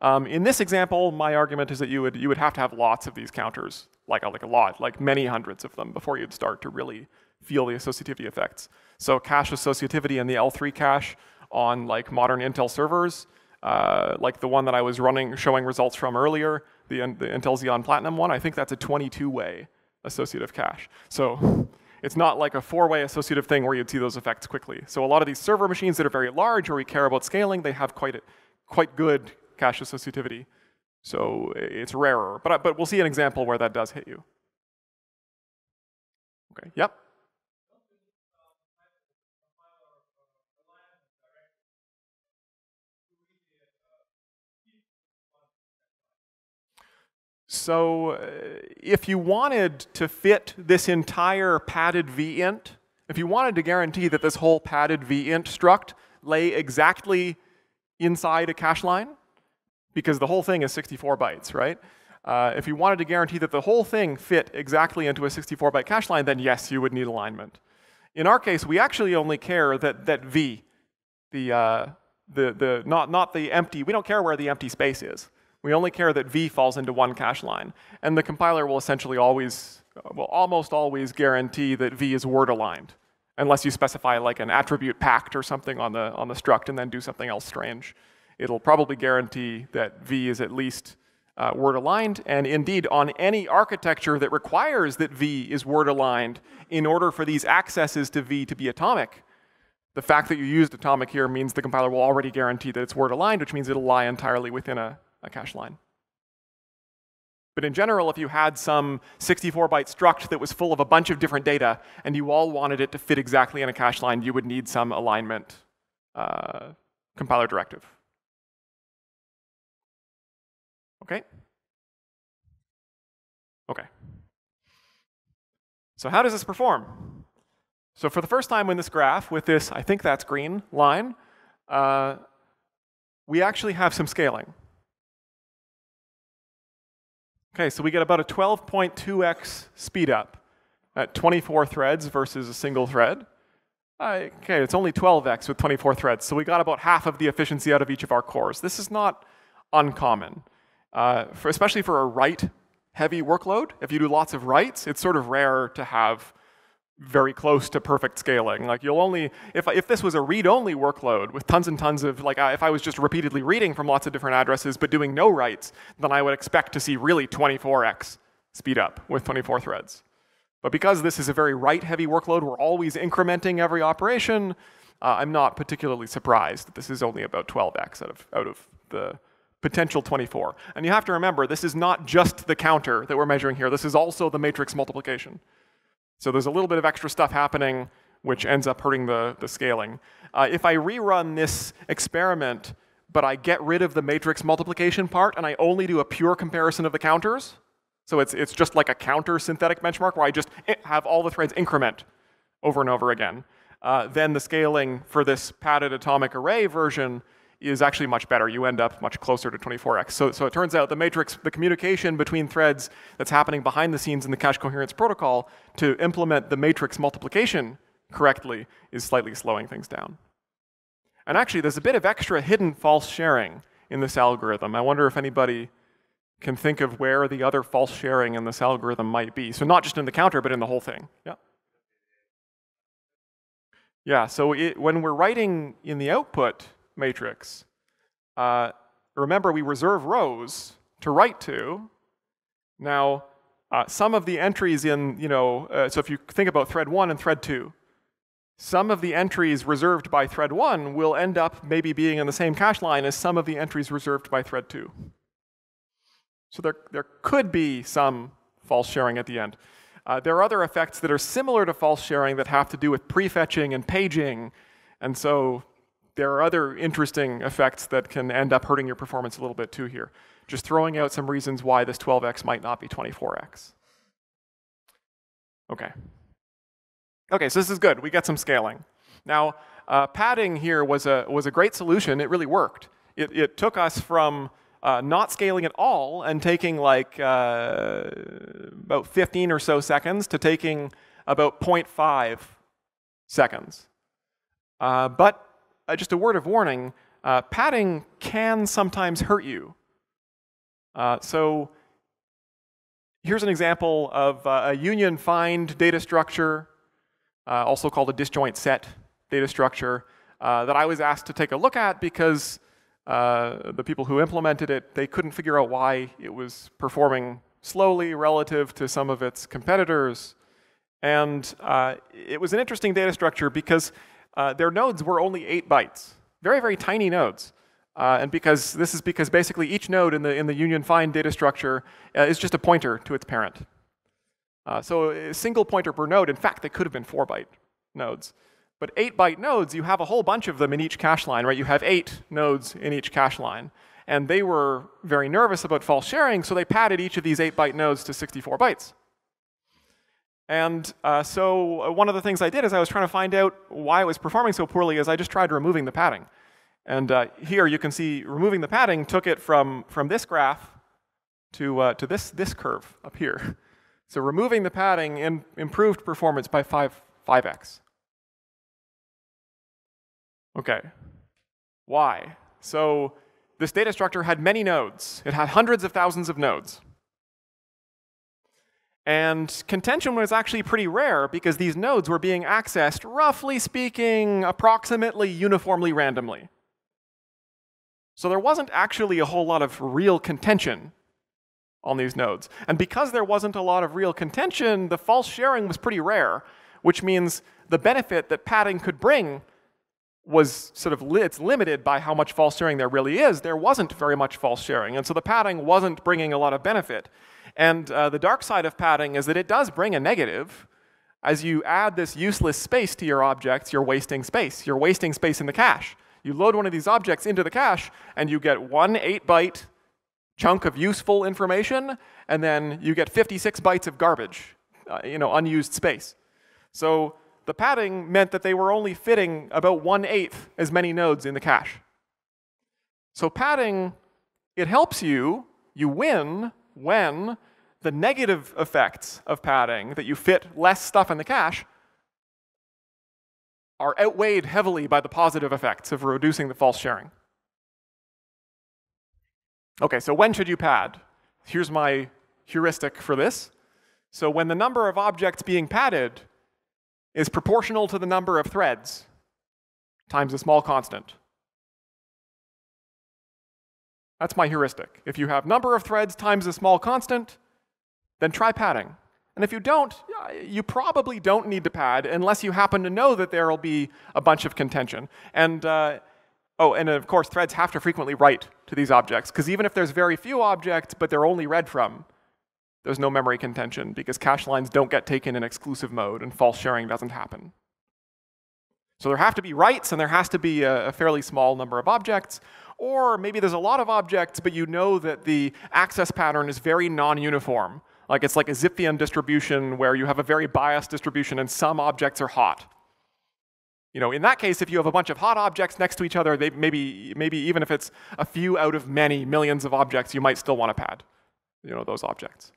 In this example, my argument is that you would have to have lots of these counters, like a lot, like many hundreds of them before you'd start to really feel the associativity effects. So cache associativity in the L3 cache on like modern Intel servers, like the one that I was showing results from earlier, the Intel Xeon Platinum one, I think that's a 22-way associative cache. So it's not like a 4-way associative thing where you'd see those effects quickly. So a lot of these server machines that are very large or we care about scaling, they have quite good cache associativity. So it's rarer, but we'll see an example where that does hit you. Okay, yep. So if you wanted to fit this entire padded vint, if you wanted to guarantee that this whole padded vint struct lay exactly inside a cache line, because the whole thing is 64 bytes, right? If you wanted to guarantee that the whole thing fit exactly into a 64-byte cache line, then yes, you would need alignment. In our case, we actually only care that v, not the empty, we don't care where the empty space is. We only care that v falls into one cache line. And the compiler will essentially always, will almost always guarantee that v is word aligned, unless you specify like an attribute packed or something on the struct and then do something else strange. It'll probably guarantee that v is at least word aligned, and indeed on any architecture that requires that v is word aligned in order for these accesses to v to be atomic, the fact that you used atomic here means the compiler will already guarantee that it's word aligned, which means it'll lie entirely within a cache line. But in general, if you had some 64-byte struct that was full of a bunch of different data and you all wanted it to fit exactly in a cache line, you would need some alignment compiler directive. Okay? Okay. So how does this perform? So for the first time in this graph, with this, I think that's green line, we actually have some scaling. Okay, so we get about a 12.2x speed up at 24 threads versus a single thread. Okay, it's only 12x with 24 threads, so we got about half of the efficiency out of each of our cores. This is not uncommon, especially for a write-heavy workload. If you do lots of writes, it's sort of rare to have very close to perfect scaling. Like you'll only, if this was a read-only workload with tons and tons of, like if I was just repeatedly reading from lots of different addresses but doing no writes, then I would expect to see really 24x speed up with 24 threads. But because this is a very write-heavy workload, we're always incrementing every operation, I'm not particularly surprised that this is only about 12x out of the potential 24. And you have to remember, this is not just the counter that we're measuring here, this is also the matrix multiplication. So there's a little bit of extra stuff happening which ends up hurting the scaling. If I rerun this experiment, but I get rid of the matrix multiplication part and I only do a pure comparison of the counters, so it's just like a counter synthetic benchmark where I just have all the threads increment over and over again, then the scaling for this padded atomic array version is actually much better. You end up much closer to 24x. So it turns out the matrix, the communication between threads that's happening behind the scenes in the cache coherence protocol to implement the matrix multiplication correctly is slightly slowing things down. And actually, there's a bit of extra hidden false sharing in this algorithm. I wonder if anybody can think of where the other false sharing in this algorithm might be. So not just in the counter, but in the whole thing. Yeah. Yeah, so when we're writing in the output matrix, remember we reserve rows to write to. Now, some of the entries in, so if you think about thread 1 and thread 2, some of the entries reserved by thread 1 will end up maybe being in the same cache line as some of the entries reserved by thread 2. So there could be some false sharing at the end. There are other effects that are similar to false sharing that have to do with prefetching and paging, and so there are other interesting effects that can end up hurting your performance a little bit too here. Just throwing out some reasons why this 12x might not be 24x. Okay. Okay, so this is good. We get some scaling. Now, padding here was a great solution. It really worked. It took us from not scaling at all and taking like about 15 or so seconds to taking about 0.5 seconds. But just a word of warning, padding can sometimes hurt you. So here's an example of a union find data structure, also called a disjoint set data structure, that I was asked to take a look at because the people who implemented it, they couldn't figure out why it was performing slowly relative to some of its competitors. And it was an interesting data structure because their nodes were only 8 bytes, very, very tiny nodes. And this is because basically each node in the union find data structure is just a pointer to its parent. So a single pointer per node, in fact, they could have been 4-byte nodes. But 8-byte nodes, you have a whole bunch of them in each cache line, right? You have 8 nodes in each cache line. And they were very nervous about false sharing, so they padded each of these 8-byte nodes to 64 bytes. And so one of the things I did is I was trying to find out why it was performing so poorly is I just tried removing the padding. And here you can see removing the padding took it from this graph to this curve up here. So removing the padding improved performance by 5x. Okay, why? So this data structure had many nodes. It had hundreds of thousands of nodes. And contention was actually pretty rare because these nodes were being accessed, roughly speaking, approximately uniformly randomly. So there wasn't actually a whole lot of real contention on these nodes. And because there wasn't a lot of real contention, the false sharing was pretty rare, which means the benefit that padding could bring was sort of it's limited by how much false sharing there really is. There wasn't very much false sharing, and so the padding wasn't bringing a lot of benefit. And the dark side of padding is that it does bring a negative. As you add this useless space to your objects, you're wasting space. You're wasting space in the cache. You load one of these objects into the cache, and you get one 8-byte chunk of useful information, and then you get 56 bytes of garbage, unused space. So the padding meant that they were only fitting about 1/8 as many nodes in the cache. So padding, it helps you win when the negative effects of padding, that you fit less stuff in the cache, are outweighed heavily by the positive effects of reducing the false sharing. Okay, so when should you pad? Here's my heuristic for this. So when the number of objects being padded is proportional to the number of threads times a small constant. That's my heuristic. If you have number of threads times a small constant, then try padding. And if you don't, you probably don't need to pad unless you happen to know that there will be a bunch of contention. And and of course, threads have to frequently write to these objects, because even if there's very few objects, but they're only read from, there's no memory contention, because cache lines don't get taken in exclusive mode, and false sharing doesn't happen. So there have to be writes, and there has to be a fairly small number of objects. Or maybe there's a lot of objects, but you know that the access pattern is very non-uniform. Like it's like a Zipfian distribution where you have a very biased distribution and some objects are hot. In that case, if you have a bunch of hot objects next to each other, maybe even if it's a few out of many millions of objects, you might still want to pad those objects.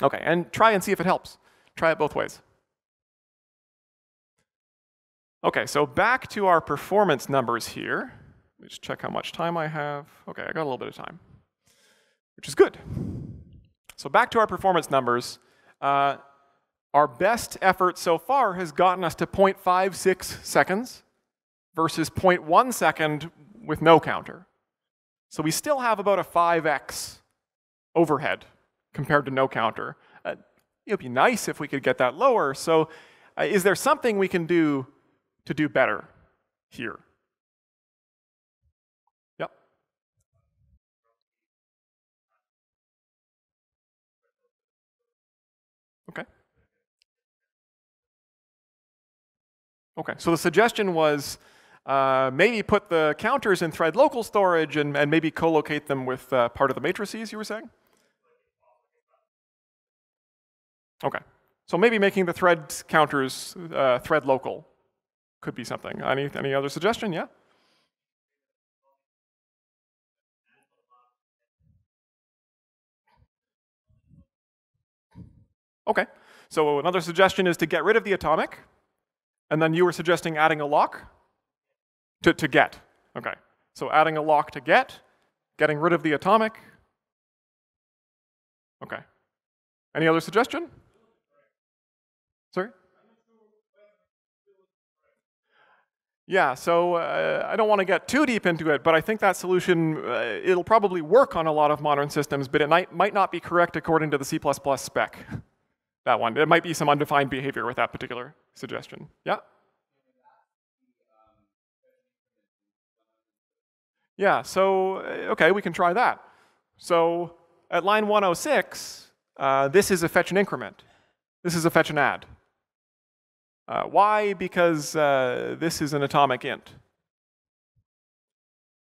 Okay, and try and see if it helps. Try it both ways. Okay, so back to our performance numbers here. Let me just check how much time I have. Okay, I got a little bit of time, which is good. So back to our performance numbers. Our best effort so far has gotten us to 0.56 seconds versus 0.1 second with no counter. So we still have about a 5x overhead compared to no counter. It would be nice if we could get that lower. So is there something we can do to do better here? Yep. Okay. Okay, so the suggestion was maybe put the counters in thread local storage and maybe co-locate them with part of the matrices, you were saying? Okay, so maybe making the thread counters thread local could be something. Any other suggestion? Yeah? Okay, so another suggestion is to get rid of the atomic, and then you were suggesting adding a lock to get. Okay, so adding a lock to get, getting rid of the atomic. Okay. Any other suggestion? Sorry? Yeah, so I don't want to get too deep into it, but I think that solution, it'll probably work on a lot of modern systems, but it might not be correct according to the C++ spec. That one. There might be some undefined behavior with that particular suggestion. Yeah? Yeah, so, OK, we can try that. So at line 106, this is a fetch and increment. This is a fetch and add. Why? Because this is an atomic int.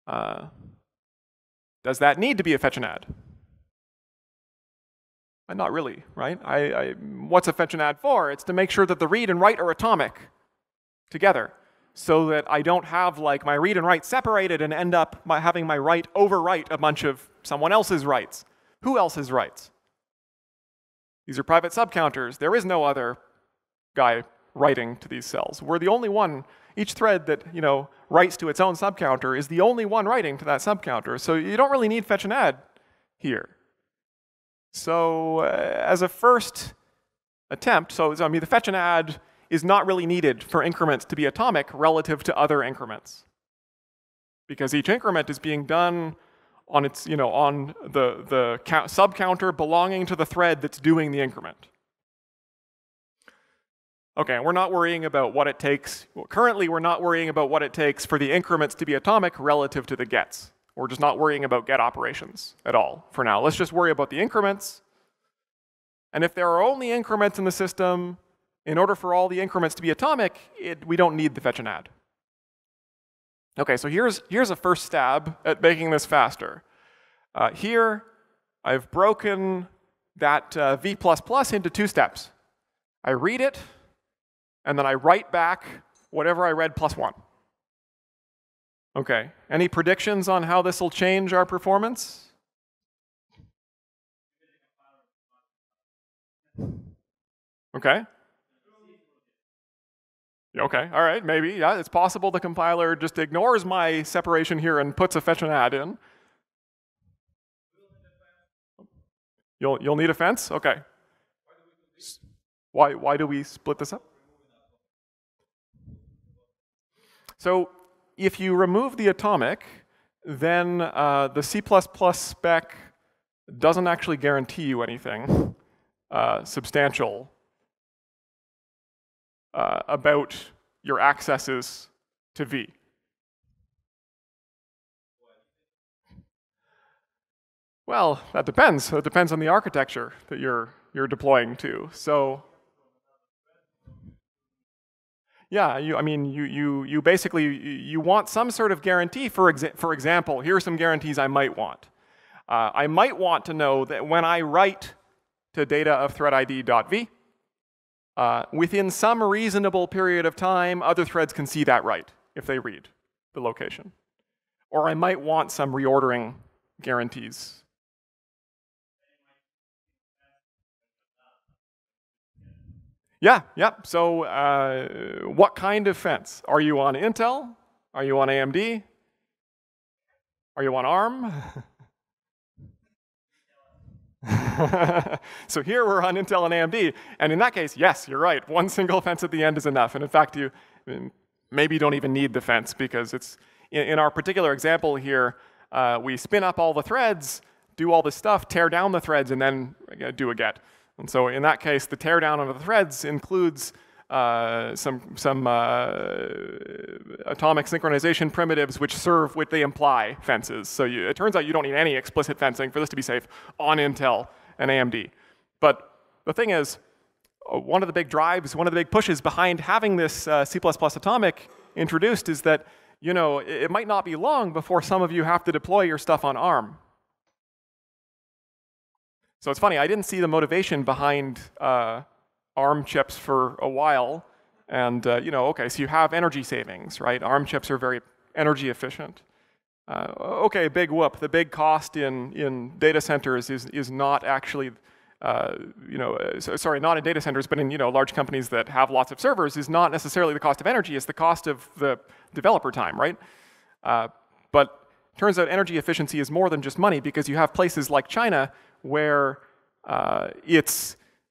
Does that need to be a fetch and add? Not really, right? What's a fetch and add for? It's to make sure that the read and write are atomic together, so that I don't have like my read and write separated and end up having my write overwrite a bunch of someone else's writes. Who else's writes? These are private subcounters. There is no other guy writing to these cells. We're the only one. Each thread that writes to its own subcounter is the only one writing to that subcounter. So you don't really need fetch and add here. So as a first attempt, so I mean the fetch and add is not really needed for increments to be atomic relative to other increments, because each increment is being done on its on the subcounter belonging to the thread that's doing the increment. Okay, we're not worrying about what it takes. Well, currently, we're not worrying about what it takes for the increments to be atomic relative to the gets. We're just not worrying about get operations at all for now. Let's just worry about the increments. And if there are only increments in the system, in order for all the increments to be atomic, we don't need the fetch and add. Okay, so here's a first stab at making this faster. Here, I've broken that v++ into 2 steps. I read it, and then I write back whatever I read +1. Okay, any predictions on how this will change our performance? Okay. Okay, all right, maybe, yeah, it's possible the compiler just ignores my separation here and puts a fetch and add in. You'll need a fence? Okay. Why do we split this up? So if you remove the atomic, then the C++ spec doesn't actually guarantee you anything substantial about your accesses to V. Well, that depends. It depends on the architecture that you're deploying to. So yeah, I mean, you basically you want some sort of guarantee. For example, here are some guarantees I might want. I might want to know that when I write to data of thread ID.v, within some reasonable period of time, other threads can see that write if they read the location. Or I might want some reordering guarantees. Yeah. So what kind of fence? Are you on Intel? Are you on AMD? Are you on ARM? So here we're on Intel and AMD. And in that case, yes, you're right. One single fence at the end is enough. And in fact, you maybe don't even need the fence, because it's in our particular example here, we spin up all the threads, do all this stuff, tear down the threads, and then do a get. And so in that case, the teardown of the threads includes some atomic synchronization primitives which they imply fences. So it turns out you don't need any explicit fencing for this to be safe on Intel and AMD. But the thing is, one of the big drives, one of the big pushes behind having this C++ atomic introduced is that it might not be long before some of you have to deploy your stuff on ARM. So it's funny, I didn't see the motivation behind ARM chips for a while. And okay, so you have energy savings, right? ARM chips are very energy efficient. Okay, big whoop. The big cost in data centers is not actually, sorry, not in data centers, but in large companies that have lots of servers, is not necessarily the cost of energy. It's the cost of the developer time, right? But turns out energy efficiency is more than just money, because you have places like China where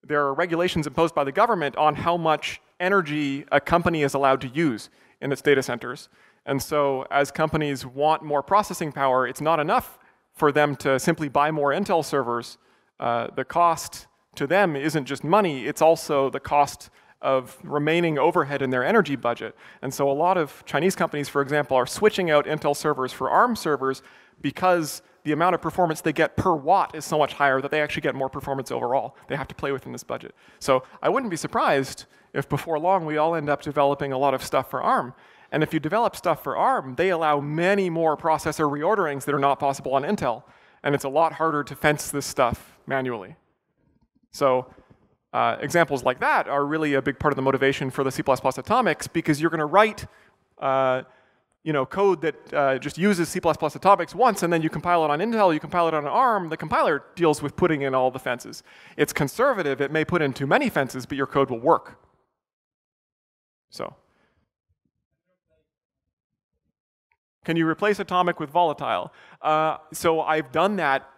there are regulations imposed by the government on how much energy a company is allowed to use in its data centers. And so as companies want more processing power, it's not enough for them to simply buy more Intel servers. The cost to them isn't just money, it's also the cost of remaining overhead in their energy budget. And so a lot of Chinese companies, for example, are switching out Intel servers for ARM servers because the amount of performance they get per watt is so much higher that they actually get more performance overall. They have to play within this budget. So I wouldn't be surprised if before long we all end up developing a lot of stuff for ARM. And if you develop stuff for ARM, they allow many more processor reorderings that are not possible on Intel. And it's a lot harder to fence this stuff manually. So examples like that are really a big part of the motivation for the C++ atomics, because you're going to write code that just uses C++ atomics once, and then you compile it on Intel, you compile it on ARM. The compiler deals with putting in all the fences. It's conservative. It may put in too many fences, but your code will work. So can you replace atomic with volatile? So I've done that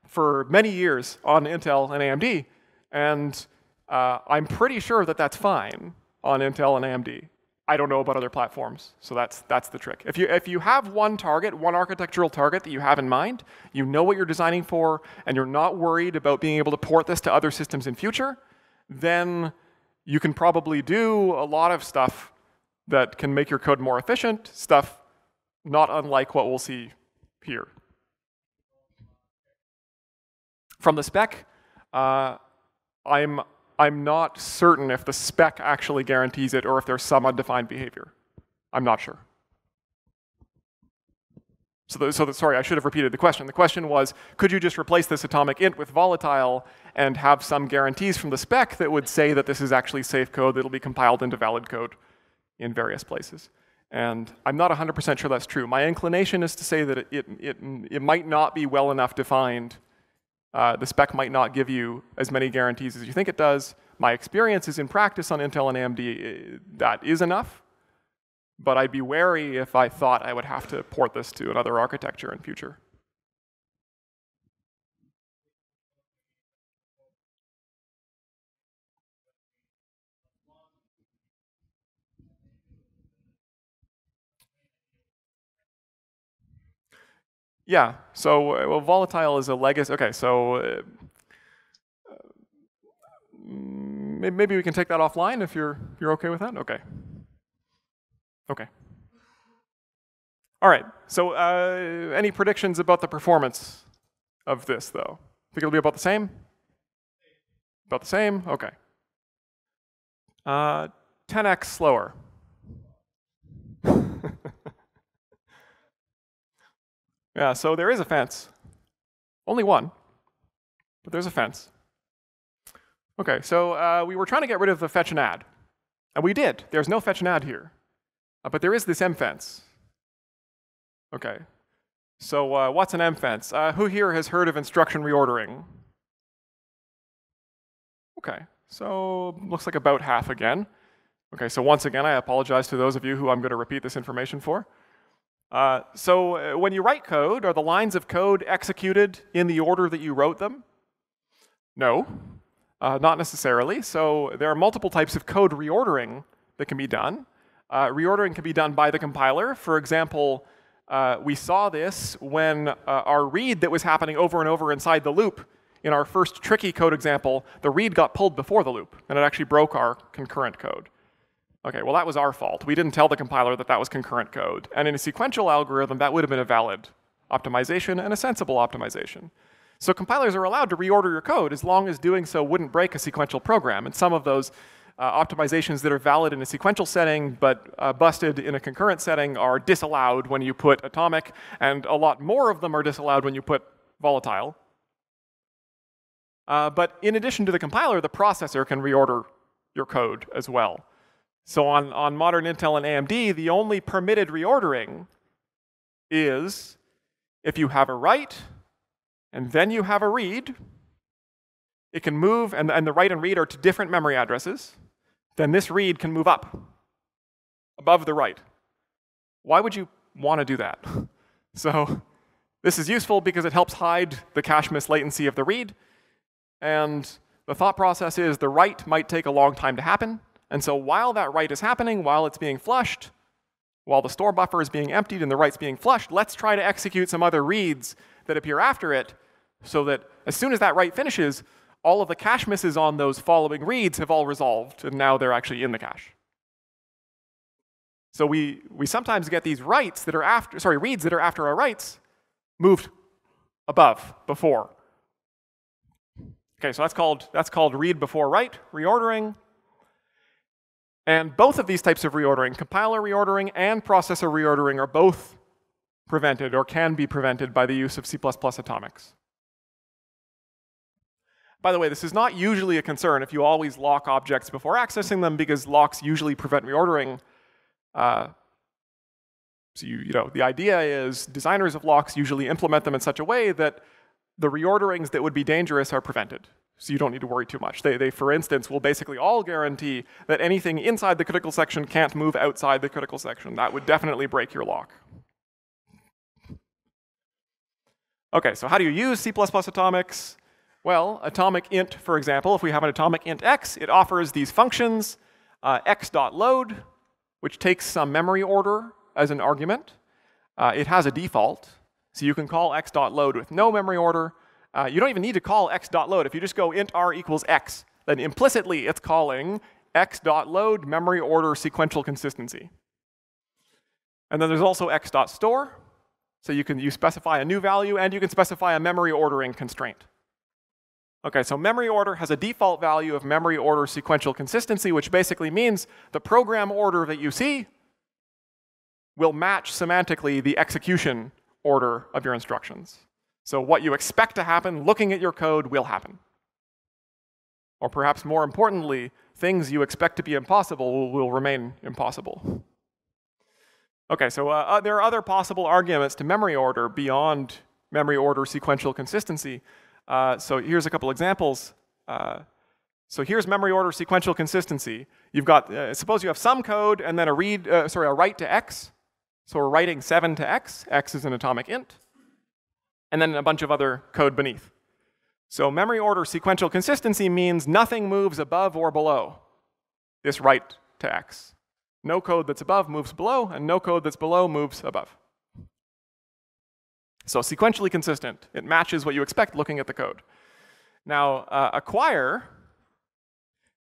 for many years on Intel and AMD, and I'm pretty sure that that's fine on Intel and AMD. I don't know about other platforms, so that's the trick. If you have one target, one architectural target that you have in mind, you know what you're designing for, and you're not worried about being able to port this to other systems in future, then you can probably do a lot of stuff that can make your code more efficient, stuff not unlike what we'll see here. From the spec, I'm not certain if the spec actually guarantees it or if there's some undefined behavior. I'm not sure. Sorry, I should have repeated the question. The question was, could you just replace this atomic int with volatile and have some guarantees from the spec that would say that this is actually safe code that'll be compiled into valid code in various places? And I'm not 100% sure that's true. My inclination is to say that it might not be well enough defined. The spec might not give you as many guarantees as you think it does. My experience is in practice on Intel and AMD, that is enough. But I'd be wary if I thought I would have to port this to another architecture in future. Yeah, so well, volatile is a legacy. OK, so maybe we can take that offline if you're OK with that. OK. OK. All right, so any predictions about the performance of this, though? Think it'll be about the same? About the same? OK. 10x slower. Yeah, so there is a fence. Only one, but there's a fence. OK, so we were trying to get rid of the fetch and add. And we did. There's no fetch and add here. But there is this M fence. OK, so what's an M fence? Who here has heard of instruction reordering? OK, so looks like about half again. OK, so once again, I apologize to those of you who I'm going to repeat this information for. So when you write code, are the lines of code executed in the order that you wrote them? No, not necessarily. So there are multiple types of code reordering that can be done. Reordering can be done by the compiler. For example, we saw this when our read that was happening over and over inside the loop, in our first tricky code example, the read got pulled before the loop, and it actually broke our concurrent code. OK, well, that was our fault. We didn't tell the compiler that that was concurrent code. And in a sequential algorithm, that would have been a valid optimization and a sensible optimization. So compilers are allowed to reorder your code as long as doing so wouldn't break a sequential program. And some of those optimizations that are valid in a sequential setting but busted in a concurrent setting are disallowed when you put atomic, and a lot more of them are disallowed when you put volatile. But in addition to the compiler, the processor can reorder your code as well. So on modern Intel and AMD, the only permitted reordering is if you have a write and then you have a read, it can move, and the write and read are to different memory addresses, then this read can move up above the write. Why would you want to do that? So this is useful because it helps hide the cache miss latency of the read. And the thought process is the write might take a long time to happen. And so while that write is happening, while it's being flushed, while the store buffer is being emptied and the write's being flushed, let's try to execute some other reads that appear after it so that as soon as that write finishes, all of the cache misses on those following reads have all resolved, and now they're actually in the cache. So we sometimes get these reads that are after our writes moved above, before. Okay, so that's called read before write, reordering. And both of these types of reordering, compiler reordering and processor reordering, are both prevented or can be prevented by the use of C++ atomics. By the way, this is not usually a concern if you always lock objects before accessing them, because locks usually prevent reordering. So the idea is designers of locks usually implement them in such a way that the reorderings that would be dangerous are prevented. So you don't need to worry too much. They, for instance, will basically all guarantee that anything inside the critical section can't move outside the critical section. That would definitely break your lock. Okay, so how do you use C++ atomics? Well, atomic int, for example, if we have an atomic int x, it offers these functions, x.load, which takes some memory order as an argument. It has a default, so you can call x.load with no memory order. You don't even need to call x.load. If you just go int r equals x, then implicitly it's calling x.load memory order sequential consistency. And then there's also x.store. So you specify a new value, and you can specify a memory ordering constraint. Okay, so memory order has a default value of memory order sequential consistency, which basically means the program order that you see will match semantically the execution order of your instructions. So what you expect to happen looking at your code will happen. Or perhaps more importantly, things you expect to be impossible will remain impossible. Okay, so there are other possible arguments to memory order beyond memory order sequential consistency. So here's a couple examples. So here's memory order sequential consistency. You've got, suppose you have some code and then a write to x. So we're writing 7 to x. X is an atomic int. And then a bunch of other code beneath. So memory order sequential consistency means nothing moves above or below this write to x. No code that's above moves below, and no code that's below moves above. So sequentially consistent. It matches what you expect looking at the code. Now, acquire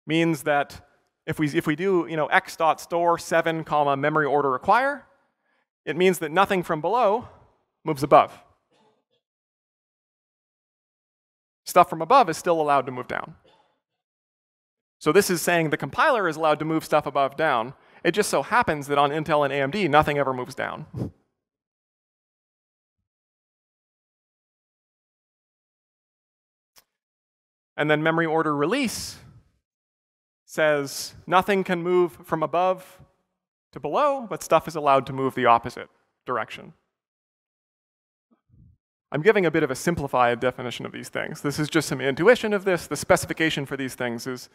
means that if we do x.store 7, memory order acquire, it means that nothing from below moves above. Stuff from above is still allowed to move down. So this is saying the compiler is allowed to move stuff above down. It just so happens that on Intel and AMD, nothing ever moves down. And then memory order release says nothing can move from above to below, but stuff is allowed to move the opposite direction. I'm giving a bit of a simplified definition of these things. This is just some intuition of this. The specification for these things is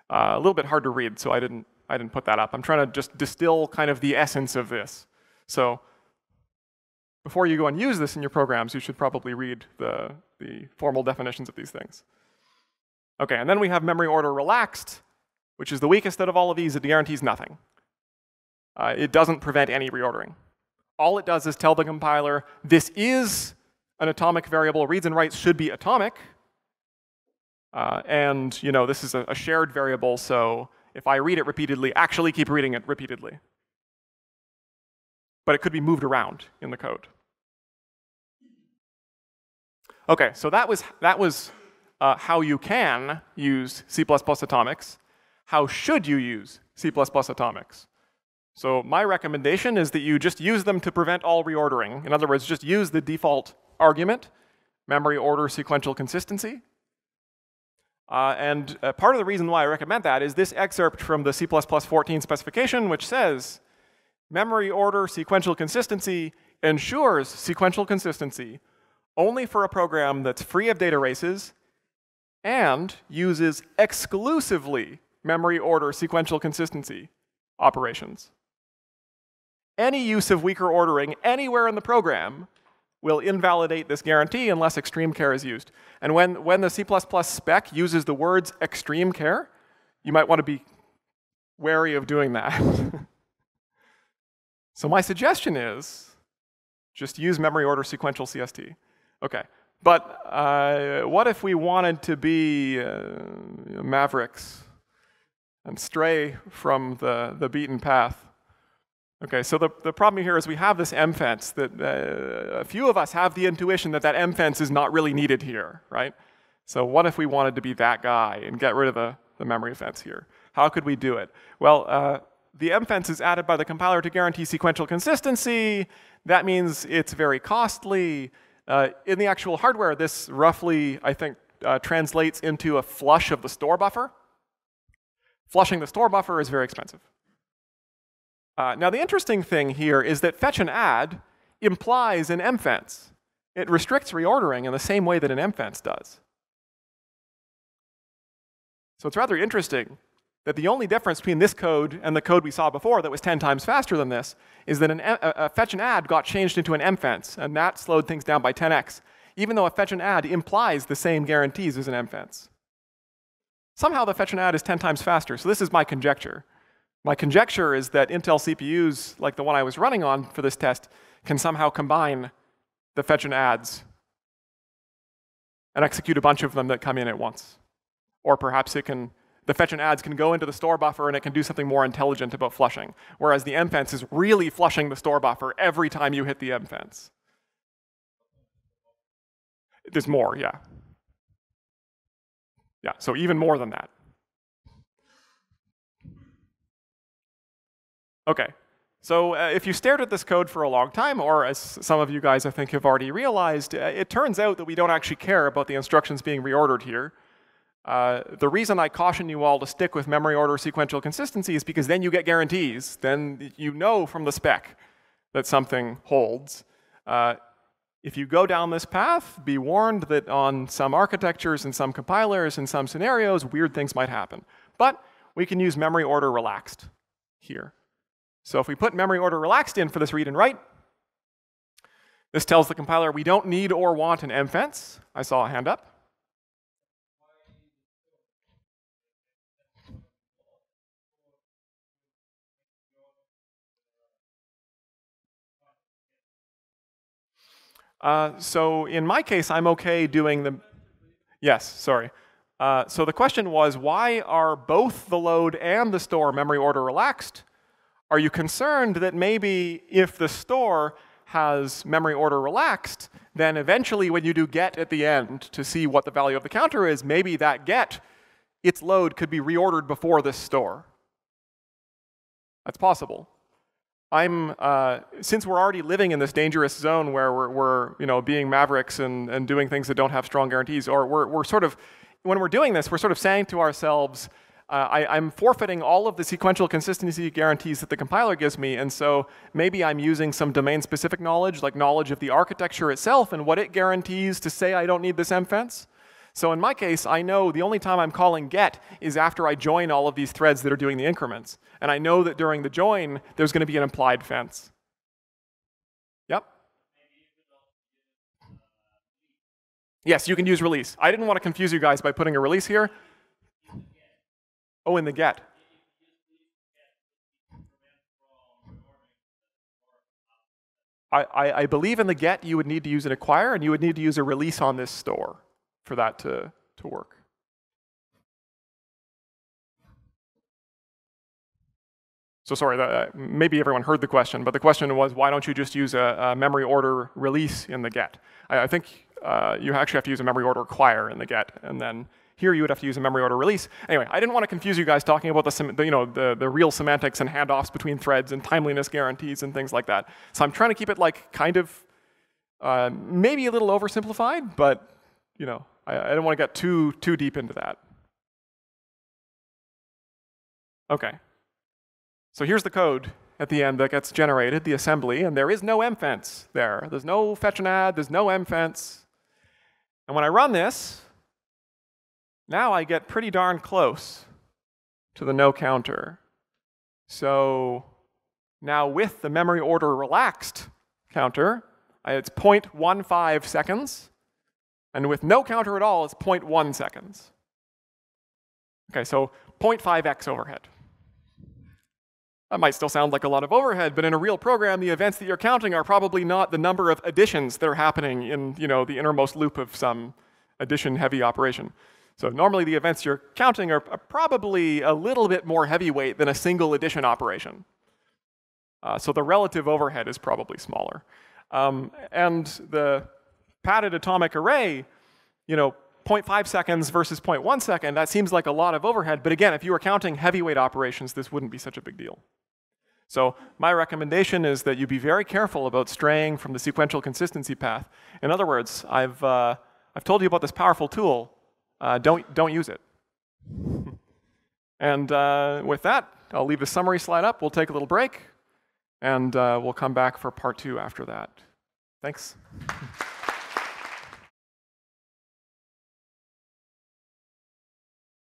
a little bit hard to read, so I didn't put that up. I'm trying to just distill kind of the essence of this. So before you go and use this in your programs, you should probably read the formal definitions of these things. Okay, and then we have memory order relaxed, which is the weakest out of all of these. It guarantees nothing. It doesn't prevent any reordering. All it does is tell the compiler, this is an atomic variable. Reads and writes should be atomic. And this is a shared variable, so if I read it repeatedly, actually keep reading it repeatedly. But it could be moved around in the code. Okay, so that was how you can use C++ atomics. How should you use C++ atomics? So my recommendation is that you just use them to prevent all reordering. In other words, just use the default argument, memory order sequential consistency. And part of the reason why I recommend that is this excerpt from the C++14 specification, which says, memory order sequential consistency ensures sequential consistency only for a program that's free of data races and uses exclusively memory order sequential consistency operations. Any use of weaker ordering anywhere in the program will invalidate this guarantee unless extreme care is used. And when the C++ spec uses the words extreme care, you might want to be wary of doing that. So my suggestion is just use memory order sequential CST. Okay, But what if we wanted to be mavericks and stray from the beaten path? Okay, so the problem here is we have this M fence that a few of us have the intuition that M fence is not really needed here, right? So what if we wanted to be that guy and get rid of the memory fence here? How could we do it? Well, the M fence is added by the compiler to guarantee sequential consistency. That means it's very costly. In the actual hardware, this roughly, I think, translates into a flush of the store buffer. Flushing the store buffer is very expensive. Now, the interesting thing here is that fetch and add implies an M fence. It restricts reordering in the same way that an M fence does. So it's rather interesting that the only difference between this code and the code we saw before that was 10 times faster than this is that a fetch and add got changed into an M fence, and that slowed things down by 10x, even though a fetch and add implies the same guarantees as an M fence. Somehow the fetch and add is 10 times faster, so this is my conjecture. My conjecture is that Intel CPUs, like the one I was running on for this test, can somehow combine the fetch and adds and execute a bunch of them that come in at once. Or perhaps the fetch and adds can go into the store buffer and it can do something more intelligent about flushing, whereas the M fence is really flushing the store buffer every time you hit the M fence. There's more, yeah. Yeah, so even more than that. Okay, so if you stared at this code for a long time, or as some of you guys I think have already realized, it turns out that we don't actually care about the instructions being reordered here. The reason I caution you all to stick with memory order sequential consistency is because then you get guarantees. Then you know from the spec that something holds. If you go down this path, be warned that on some architectures and some compilers and some scenarios, weird things might happen. But we can use memory order relaxed here. So if we put memory order relaxed in for this read and write, this tells the compiler we don't need or want an M fence. I saw a hand up. So in my case, I'm okay doing the, yes, sorry. So the question was, why are both the load and the store memory order relaxed? Are you concerned that maybe if the store has memory order relaxed, then eventually when you do get at the end to see what the value of the counter is, maybe that get, its load could be reordered before this store? That's possible. Since we're already living in this dangerous zone where we're being mavericks and doing things that don't have strong guarantees, or we're sort of, when we're doing this, we're sort of saying to ourselves, I'm forfeiting all of the sequential consistency guarantees that the compiler gives me, and so maybe I'm using some domain-specific knowledge, like knowledge of the architecture itself and what it guarantees to say I don't need this M fence. So in my case, I know the only time I'm calling get is after I join all of these threads that are doing the increments. And I know that during the join, there's going to be an implied fence. Yep? Yes, you can use release. I didn't want to confuse you guys by putting a release here. Oh, in the get. I believe in the get you would need to use an acquire, and you would need to use a release on this store for that to work. So sorry, maybe everyone heard the question, but the question was, why don't you just use a memory order release in the get? I think you actually have to use a memory order acquire in the get, and then here you would have to use a memory order release. Anyway, I didn't want to confuse you guys talking about the real semantics and handoffs between threads and timeliness guarantees and things like that. So I'm trying to keep it like kind of maybe a little oversimplified, but I don't want to get too deep into that. Okay. So here's the code at the end that gets generated, the assembly, and there is no M fence there. There's no fetch and add, there's no M fence. And when I run this, now I get pretty darn close to the no counter. So now with the memory order relaxed counter, it's 0.15 seconds. And with no counter at all, it's 0.1 seconds. Okay, so 0.5x overhead. That might still sound like a lot of overhead, but in a real program, the events that you're counting are probably not the number of additions that are happening in the innermost loop of some addition-heavy operation. So normally the events you're counting are probably a little bit more heavyweight than a single addition operation. So the relative overhead is probably smaller. And the padded atomic array, 0.5 seconds versus 0.1 second, that seems like a lot of overhead. But again, if you were counting heavyweight operations, this wouldn't be such a big deal. So my recommendation is that you be very careful about straying from the sequential consistency path. In other words, I've told you about this powerful tool. Don't use it. And with that, I'll leave the summary slide up. We'll take a little break, and we'll come back for part 2 after that. Thanks.